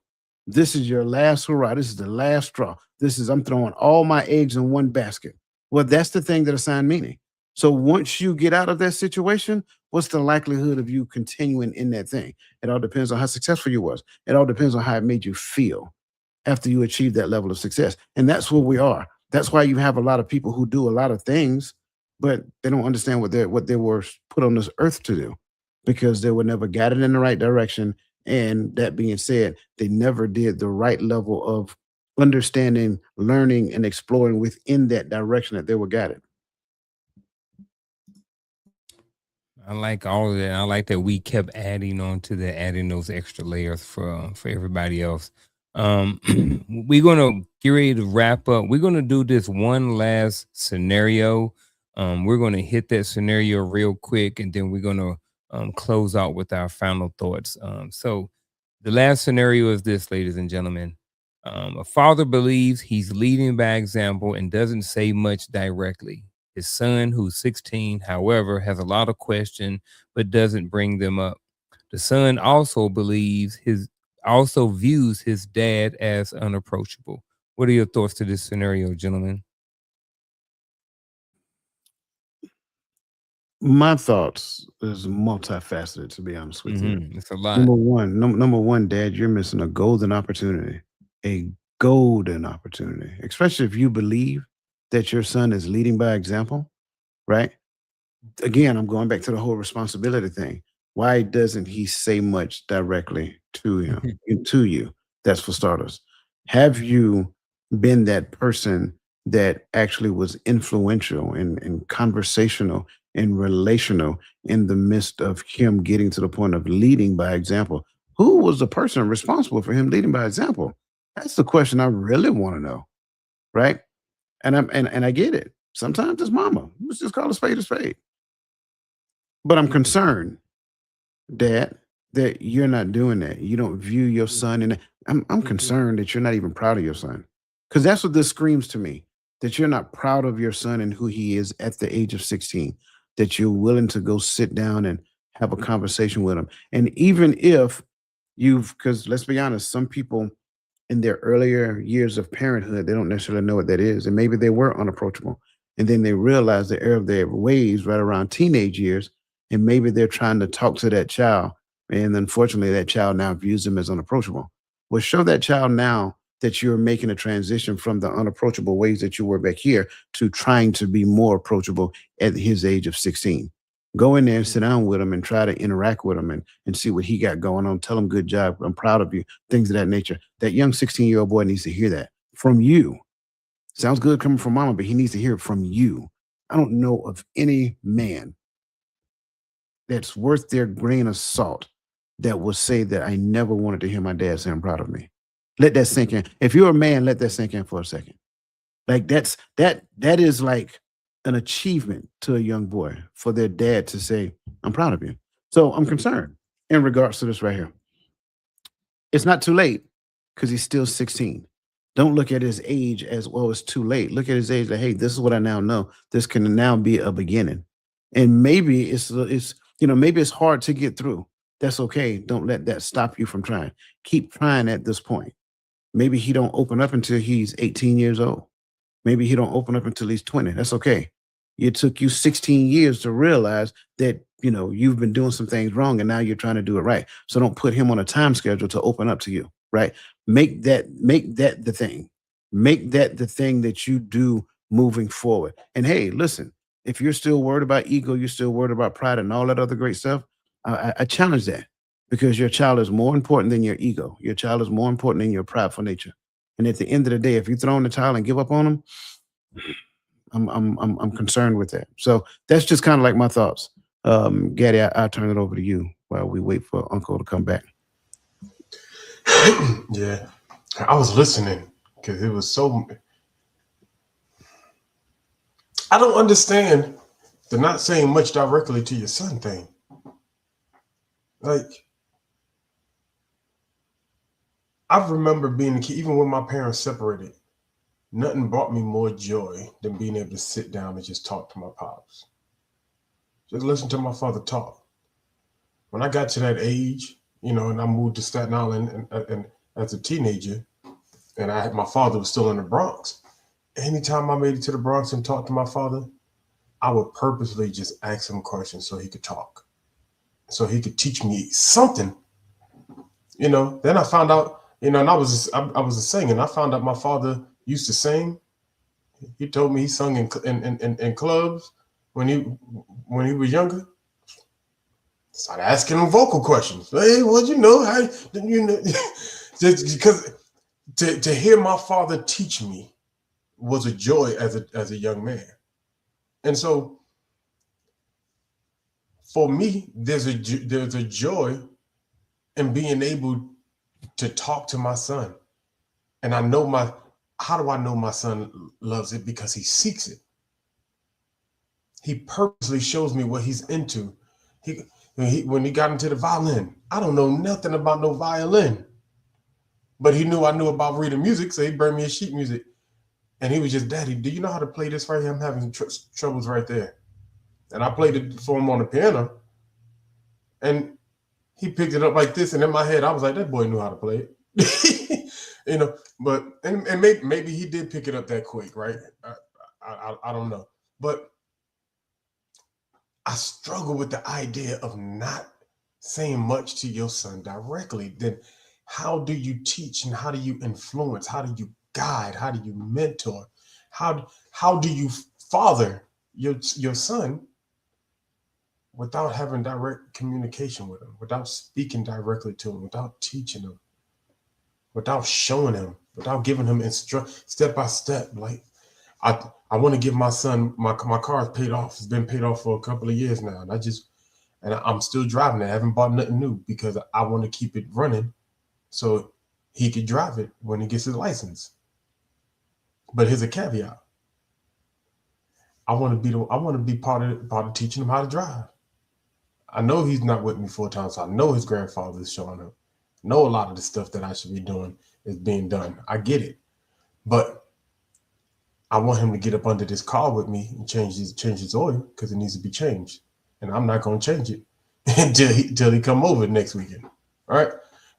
S4: This is your last hurrah. This is the last straw. I'm throwing all my eggs in one basket. Well, that's the thing that assigned meaning. So once you get out of that situation, what's the likelihood of you continuing in that thing? It all depends on how successful you was. It all depends on how it made you feel after you achieve that level of success. And that's where we are. That's why you have a lot of people who do a lot of things, but they don't understand what they were put on this earth to do, because they were never guided in the right direction. And that being said, they never did the right level of understanding, learning, and exploring within that direction that they were guided.
S2: I like all of that. I like that we kept adding on to that, adding those extra layers for everybody else. We're gonna get ready to wrap up. We're gonna do this one last scenario. We're gonna hit that scenario real quick, and then we're gonna close out with our final thoughts. So the last scenario is this, ladies and gentlemen. A father believes he's leading by example and doesn't say much directly. His son, who's 16, however, has a lot of questions but doesn't bring them up. The son also views his dad as unapproachable. What are your thoughts to this scenario, gentlemen?
S4: My thoughts is multifaceted, to be honest with you.
S2: It's a lot.
S4: Number one, Dad, you're missing a golden opportunity. A golden opportunity, especially if you believe that your son is leading by example, right? Again, I'm going back to the whole responsibility thing. Why doesn't he say much directly to him, to you? That's for starters. Have you been that person that actually was influential and conversational and relational in the midst of him getting to the point of leading by example? Who was the person responsible for him leading by example? That's the question I really want to know, right? And I get it. Sometimes it's mama. Let's just call a spade a spade. But I'm concerned, Dad, that you're not doing that. You don't view your son, and I'm concerned that you're not even proud of your son, because that's what this screams to me. That you're not proud of your son and who he is at the age of 16. That you're willing to go sit down and have a conversation with him, and even if because let's be honest, some people in their earlier years of parenthood, they don't necessarily know what that is. And maybe they were unapproachable. And then they realize the error of their ways right around teenage years. And maybe they're trying to talk to that child. And unfortunately, that child now views them as unapproachable. Well, show that child now that you're making a transition from the unapproachable ways that you were back here to trying to be more approachable at his age of 16. Go in there and sit down with him and try to interact with him and see what he got going on. Tell him, good job. I'm proud of you. Things of that nature. That young 16-year-old boy needs to hear that from you. Sounds good coming from mama, but he needs to hear it from you. I don't know of any man that's worth their grain of salt that will say that I never wanted to hear my dad say I'm proud of me. Let that sink in. If you're a man, let that sink in for a second. Like that is like an achievement to a young boy for their dad to say, I'm proud of you. So I'm concerned in regards to this right here. It's not too late because he's still 16. Don't look at his age as, well, it's too late. Look at his age like, hey, this is what I now know. This can now be a beginning. And maybe maybe it's hard to get through. That's okay. Don't let that stop you from trying. Keep trying at this point. Maybe he don't open up until he's 18 years old. Maybe he don't open up until he's 20. That's okay. It took you 16 years to realize that, you've been doing some things wrong and now you're trying to do it right. So don't put him on a time schedule to open up to you, right? Make that the thing. Make that the thing that you do moving forward. And hey, listen, if you're still worried about ego, you're still worried about pride and all that other great stuff, I challenge that, because your child is more important than your ego. Your child is more important than your prideful nature. And at the end of the day, if you throw in the towel and give up on them, I'm concerned with that. So that's just kind of like my thoughts. Gaddy, I'll turn it over to you while we wait for Uncle to come back.
S3: Yeah, I was listening because it was so. I don't understand the not saying much directly to your son thing. Like, I remember being a kid, even when my parents separated, nothing brought me more joy than being able to sit down and just talk to my pops. Just listen to my father talk. When I got to that age, and I moved to Staten Island and as a teenager, and my father was still in the Bronx. Anytime I made it to the Bronx and talked to my father, I would purposely just ask him questions so he could talk, so he could teach me something. Then I found out, and I was a singer, and I found out my father used to sing. He told me he sung in clubs when he was younger. Started asking him vocal questions. Hey, what how just because to hear my father teach me was a joy as a young man. And so for me, there's a joy in being able to talk to my son. And how do I know my son loves it? Because he seeks it. He purposely shows me what he's into. When he got into the violin, I don't know nothing about no violin, but he knew I knew about reading music, so he brought me his sheet music. And he was just, Daddy, do you know how to play this right here? I'm having troubles right there. And I played it for him on the piano, and he picked it up like this. And in my head, I was like, that boy knew how to play it. But maybe he did pick it up that quick, right? I don't know. But I struggle with the idea of not saying much to your son directly. Then how do you teach, and how do you influence? How do you guide? How do you mentor? How do you father your son without having direct communication with him, without speaking directly to him, without teaching him, without showing him, without giving him step by step? Like, I want to give my son, my car is paid off. It's been paid off for a couple of years now. And I'm still driving it. I haven't bought nothing new because I want to keep it running so he could drive it when he gets his license. But here's a caveat. I want to be part of teaching him how to drive. I know he's not with me full time, so I know his grandfather is showing him. I know a lot of the stuff that I should be doing is being done. I get it. But I want him to get up under this car with me and change his oil because it needs to be changed. And I'm not going to change it until he come over next weekend. All right.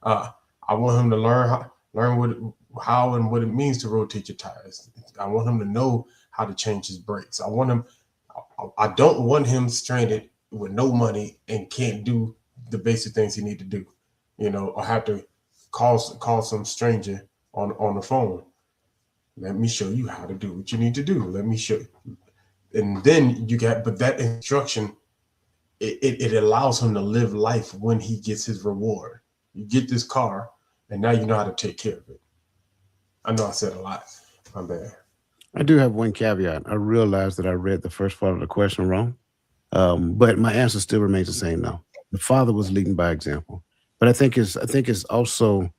S3: I want him to learn how and what it means to rotate your tires. I want him to know how to change his brakes. I don't want him stranded with no money and can't do the basic things he need to do, or have to call some stranger on the phone. Let me show you how to do what you need to do. Let me show you. And then but that instruction, it allows him to live life when he gets his reward. You get this car, and now you know how to take care of it. I know I said a lot. My bad.
S4: I do have one caveat. I realized that I read the first part of the question wrong, but my answer still remains the same. Though the father was leading by example, but I think it's also,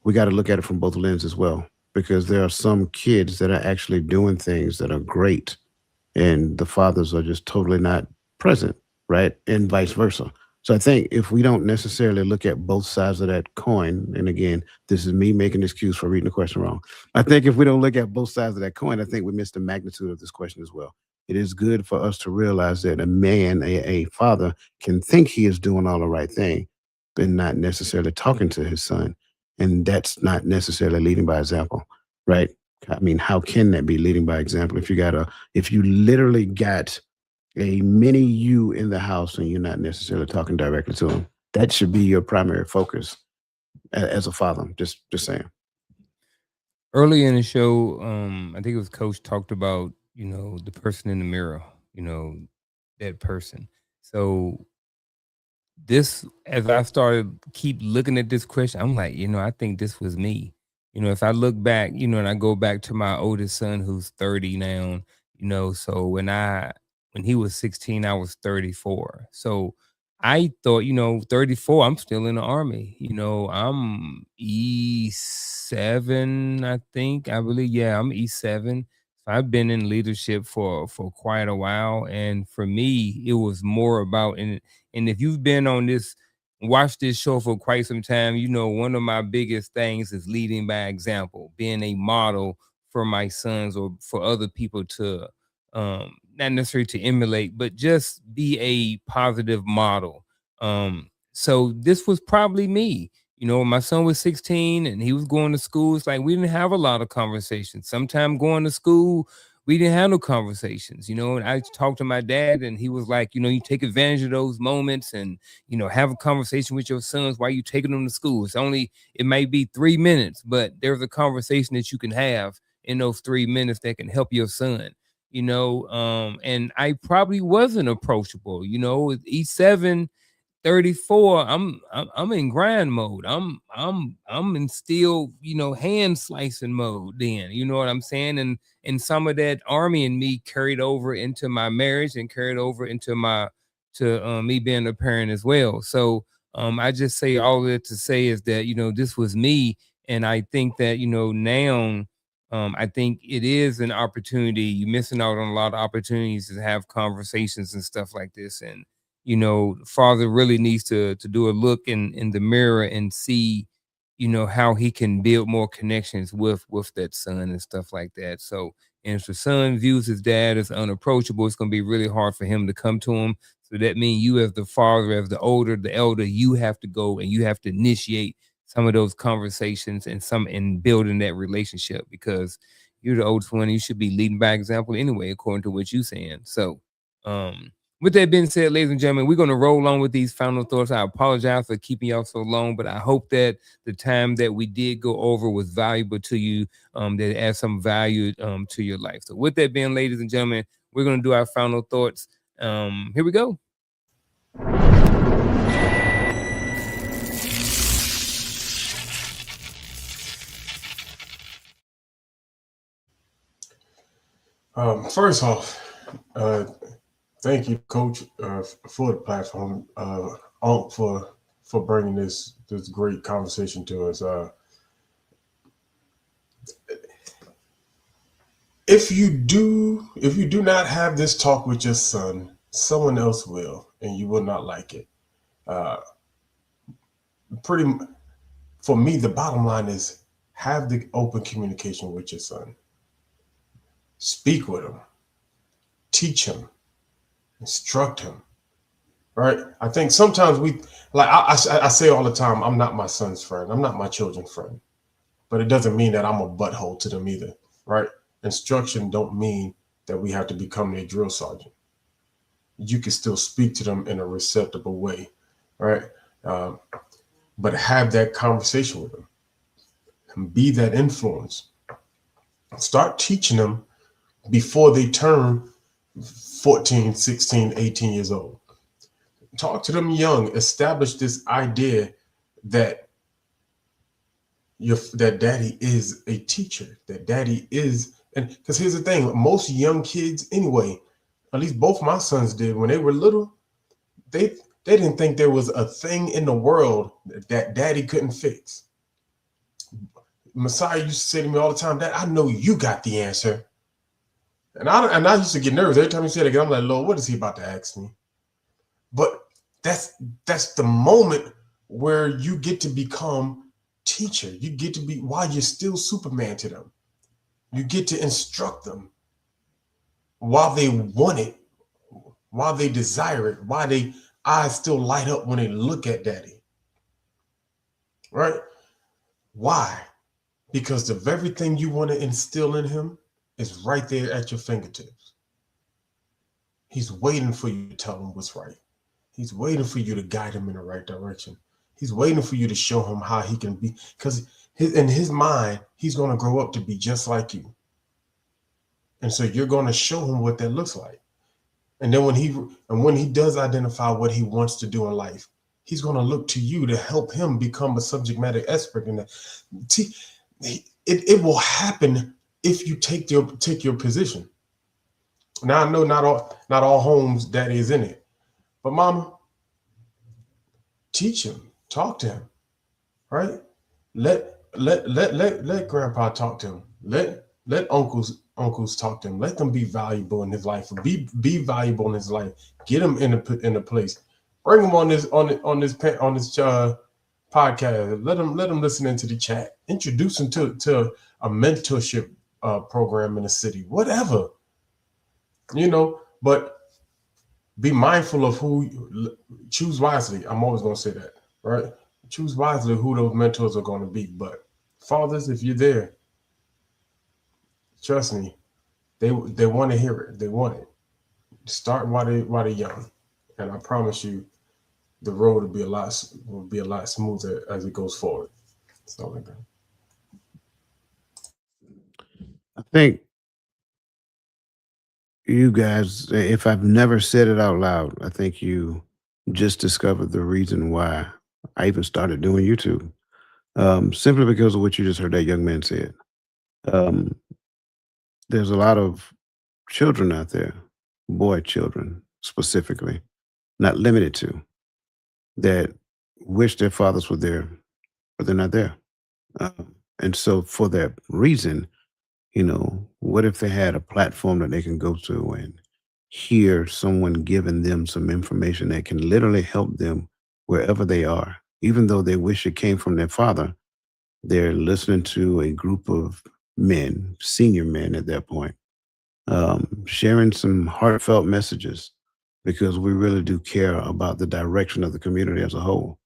S4: we got to look at it from both lenses as well, because there are some kids that are actually doing things that are great, and the fathers are just totally not present, right? And vice versa. So I think if we don't necessarily look at both sides of that coin, and again, this is me making an excuse for reading the question wrong. I think if we don't look at both sides of that coin, I think we miss the magnitude of this question as well. It is good for us to realize that a man, a father, can think he is doing all the right thing, but not necessarily talking to his son. And that's not necessarily leading by example, right? I mean, how can that be leading by example if you literally got a mini you in the house and you're not necessarily talking directly to him? That should be your primary focus as a father. Just saying.
S2: Early in the show, I think it was Coach talked about, the person in the mirror, that person. So this, as I started keep looking at this question, I'm like, I think this was me. If I look back, and I go back to my oldest son who's 30 now, so when he was 16, I was 34. So I thought, 34, I'm still in the army. I'm E7, I think. I believe, yeah, I'm E7. So I've been in leadership for quite a while. And for me, it was more about, and if you've been on this, watched this show for quite some time, one of my biggest things is leading by example, being a model for my sons or for other people to, not necessarily to emulate, but just be a positive model. So this was probably me. My son was 16 and he was going to school. It's like we didn't have a lot of conversations. Sometimes going to school, we didn't have no conversations, and I talked to my dad and he was like, you take advantage of those moments and, have a conversation with your sons while you taking them to school. It might be 3 minutes, but there's a conversation that you can have in those 3 minutes that can help your son, and I probably wasn't approachable, E7, 34, I'm in grind mode. I'm in still, hand slicing mode then. You know what I'm saying? And some of that army in me carried over into my marriage and carried over into me being a parent as well. So I just say all of that to say is that, this was me. And I think that, now I think it is an opportunity. You're missing out on a lot of opportunities to have conversations and stuff like this. And father really needs to do a look in the mirror and see, how he can build more connections with that son and stuff like that. So, and if the son views his dad as unapproachable, it's going to be really hard for him to come to him. So that means you, as the father, as the elder, you have to go and you have to initiate some of those conversations and building that relationship, because you're the oldest one. You should be leading by example anyway, according to what you're saying. So, with that being said, ladies and gentlemen, we're going to roll on with these final thoughts. I apologize for keeping y'all so long, but I hope that the time that we did go over was valuable to you, that it adds some value to your life. So with that being, ladies and gentlemen, we're going to do our final thoughts. Here we go.
S3: First off, thank you, Coach, for the platform, for bringing this great conversation to us. If you do not have this talk with your son, someone else will, and you will not like it. For me, the bottom line is have the open communication with your son. Speak with him, teach him, instruct him. Right? I think sometimes I say all the time, I'm not my son's friend. I'm not my children's friend. but it doesn't mean that I'm a butthole to them either, right? Instruction don't mean that we have to become their drill sergeant. You can still speak to them in a receptible way, right? Um, but have that conversation with them and be that influence. Start teaching them before they turn 14, 16, 18 years old. Talk to them young. Establish this idea that that daddy is a teacher, that daddy is, and because here's the thing, most young kids anyway, at least both my sons did when they were little, they they didn't think there was a thing in the world that daddy couldn't fix. Messiah used to say to me all the time, Dad, I know you got the answer. And I used to get nervous every time he said it. I'm like, Lord, what is he about to ask me? But that's the moment where you get to become teacher. You get to be, while you're still Superman to them. You get to instruct them while they want it, while they desire it, while they eyes still light up when they look at daddy. Right? Why? Because the very thing you want to instill in him is right there at your fingertips. He's waiting for you to tell him what's right. He's waiting for you to guide him in the right direction. He's waiting for you to show him how he can be, because in his mind, he's going to grow up to be just like you. And so you're going to show him what that looks like. And then when he does identify what he wants to do in life, he's going to look to you to help him become a subject matter expert in that. It will happen if you take your position. Now I know not all homes daddy is in it, but mama, teach him, talk to him, right? Let grandpa talk to him. Let uncles talk to him. Let them be valuable in his life. Be valuable in his life. Get him in a place. Bring him on this podcast. Let him listen into the chat. Introduce him to a mentorship program in the city. Whatever, But be mindful of who. Choose wisely. I'm always going to say that, right? Choose wisely who those mentors are going to be. But fathers, if you're there, trust me, they want to hear it. They want it. Start while they're young, and I promise you, the road will be a lot smoother as it goes forward. So like that.
S4: I think you guys, if I've never said it out loud, I think you just discovered the reason why I even started doing YouTube. Simply because of what you just heard that young man said. Um, there's a lot of children out there, boy children specifically, not limited to, that wish their fathers were there, but they're not there. And so for that reason, what if they had a platform that they can go to and hear someone giving them some information that can literally help them wherever they are? Even though they wish it came from their father, they're listening to a group of men, senior men at that point, sharing some heartfelt messages because we really do care about the direction of the community as a whole.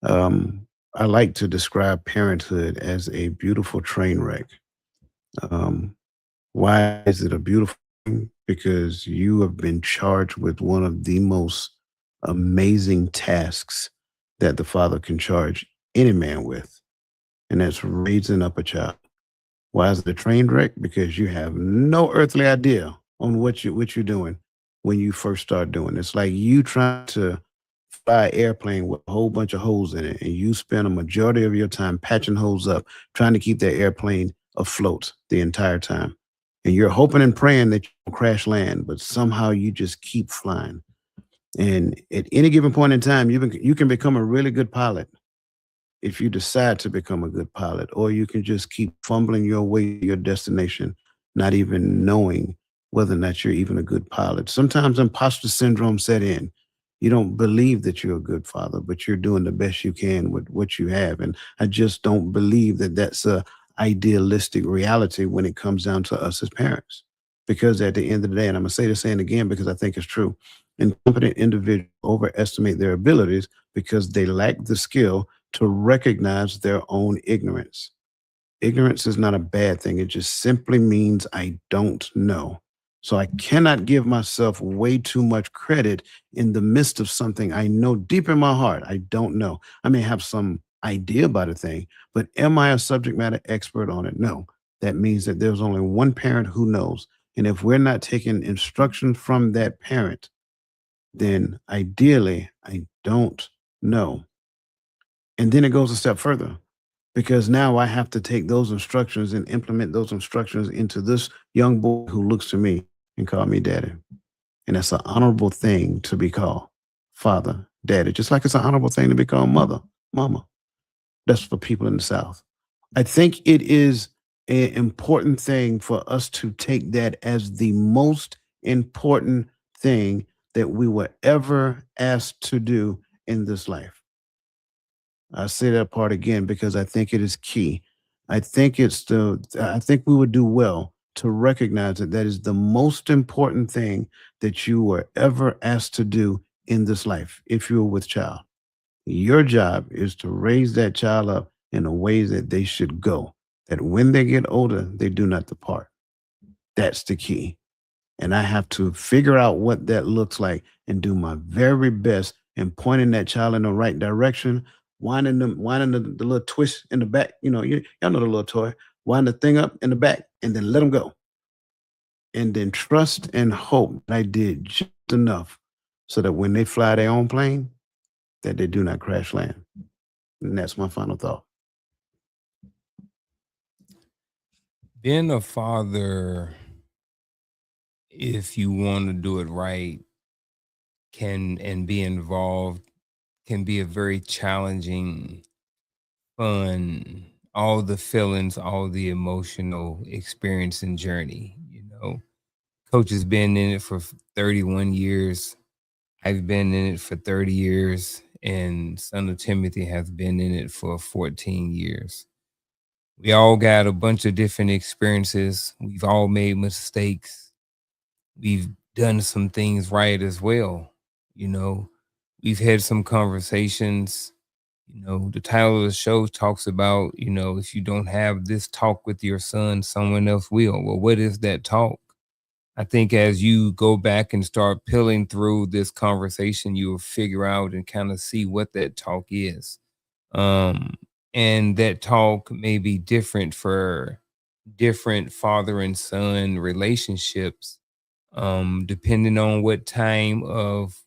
S4: I like to describe parenthood as a beautiful train wreck. Um, why is it a beautiful thing? Because you have been charged with one of the most amazing tasks that the father can charge any man with, and that's raising up a child. Why is it a train wreck? Because you have no earthly idea on what you're doing when you first start doing it. It's like you trying to fly an airplane with a whole bunch of holes in it, and you spend a majority of your time patching holes up, trying to keep that airplane afloat the entire time. And you're hoping and praying that you don't crash land, but somehow you just keep flying. And at any given point in time, you can become a really good pilot if you decide to become a good pilot, or you can just keep fumbling your way to your destination, not even knowing whether or not you're even a good pilot. Sometimes imposter syndrome set in. You don't believe that you're a good father, but you're doing the best you can with what you have. And I just don't believe that that's a idealistic reality when it comes down to us as parents. Because at the end of the day, and I'm going to say this saying again because I think it's true, incompetent individuals overestimate their abilities because they lack the skill to recognize their own ignorance. Ignorance is not a bad thing. It just simply means I don't know. So I cannot give myself way too much credit in the midst of something I know deep in my heart I don't know. I may have some idea about a thing, but am I a subject matter expert on it? No. That means that there's only one parent who knows. And if we're not taking instruction from that parent, then ideally I don't know. And then it goes a step further because now I have to take those instructions and implement those instructions into this young boy who looks to me and call me daddy. And that's an honorable thing to be called father, daddy, just like it's an honorable thing to be called mother, mama. That's for people in the South. I think it is an important thing for us to take that as the most important thing that we were ever asked to do in this life. I say that part again because I think it is key. I think we would do well to recognize that that is the most important thing that you were ever asked to do in this life if you were with child. Your job is to raise that child up in the ways that they should go, that when they get older, they do not depart. That's the key. And I have to figure out what that looks like and do my very best in pointing that child in the right direction, winding the little twist in the back. Y'all know the little toy. Wind the thing up in the back and then let them go. And then trust and hope that I did just enough so that when they fly their own plane, that they do not crash land. And that's my final thought.
S2: Being a father, if you want to do it right, and be involved, can be a very challenging, fun, all the feelings, all the emotional experience and journey. Coach has been in it for 31 years. I've been in it for 30 years, and son of Timothy has been in it for 14 years. We all got a bunch of different experiences. We've all made mistakes. We've done some things right as well. We've had some conversations. The title of the show talks about, if you don't have this talk with your son, someone else will. Well, what is that talk? I think as you go back and start peeling through this conversation, you'll figure out and kind of see what that talk is. And that talk may be different for different father and son relationships, depending on what time of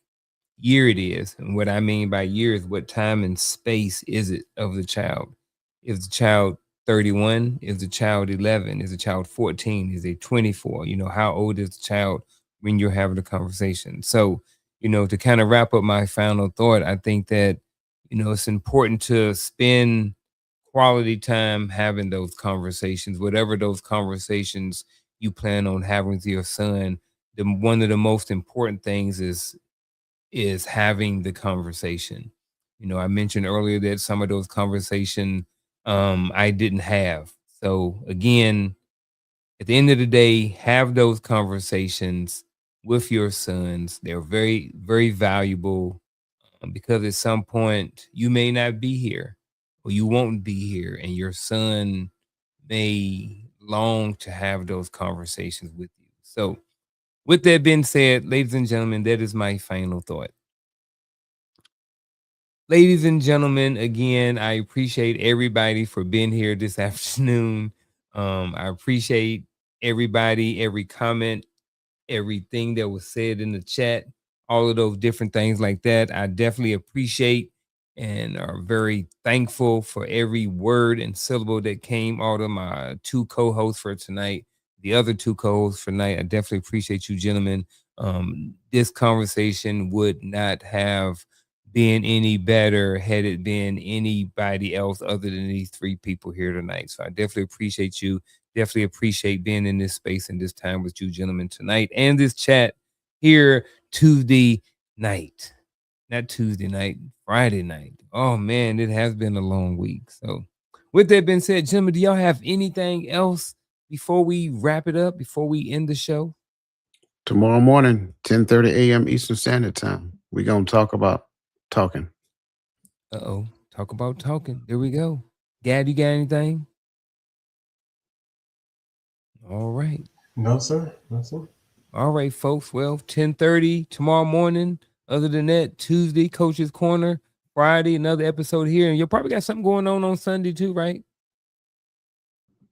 S2: year it is. And what I mean by year is what time and space is it of the child. Is the child 31? Is the child 11? Is the child 14? Is it 24? How old is the child when you're having a conversation? So, to kind of wrap up my final thought, I think that, it's important to spend quality time having those conversations, whatever those conversations you plan on having with your son. One of the most important things is having the conversation. I mentioned earlier that some of those conversations I didn't have. So again, at the end of the day, have those conversations with your sons. They're very, very valuable because at some point you may not be here or you won't be here, and your son may long to have those conversations with you. So, with that being said, ladies and gentlemen, that is my final thought. Ladies and gentlemen, again, I appreciate everybody for being here this afternoon. I appreciate everybody, every comment, everything that was said in the chat, all of those different things like that. I definitely appreciate and are very thankful for every word and syllable that came out of my two co-hosts for tonight. The other two co-hosts for tonight, I definitely appreciate you, gentlemen. This conversation would not have been any better had it been anybody else other than these three people here tonight. So I definitely appreciate you. Definitely appreciate being in this space and this time with you gentlemen tonight and this chat here Tuesday night. Not Tuesday night, Friday night. Oh man, it has been a long week. So with that being said, gentlemen, do y'all have anything else before we wrap it up, before we end the show?
S4: Tomorrow morning, 10:30 a.m. Eastern Standard Time, we're going to talk about talking.
S2: Talk about talking. There we go. Gad, you got anything? All right.
S3: No, sir. No, sir.
S2: All right, folks. Well, 10:30 tomorrow morning. Other than that, Tuesday, Coach's Corner. Friday, another episode here. And you'll probably got something going on Sunday too, right?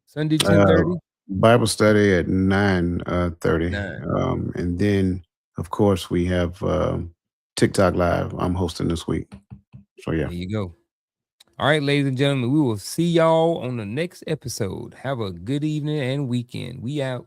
S2: Sunday, 10:30.
S4: Bible study at 9:30.
S2: 9.
S4: And then, of course, we have TikTok Live I'm hosting this week. So, yeah.
S2: There you go. All right, ladies and gentlemen, we will see y'all on the next episode. Have a good evening and weekend. We out.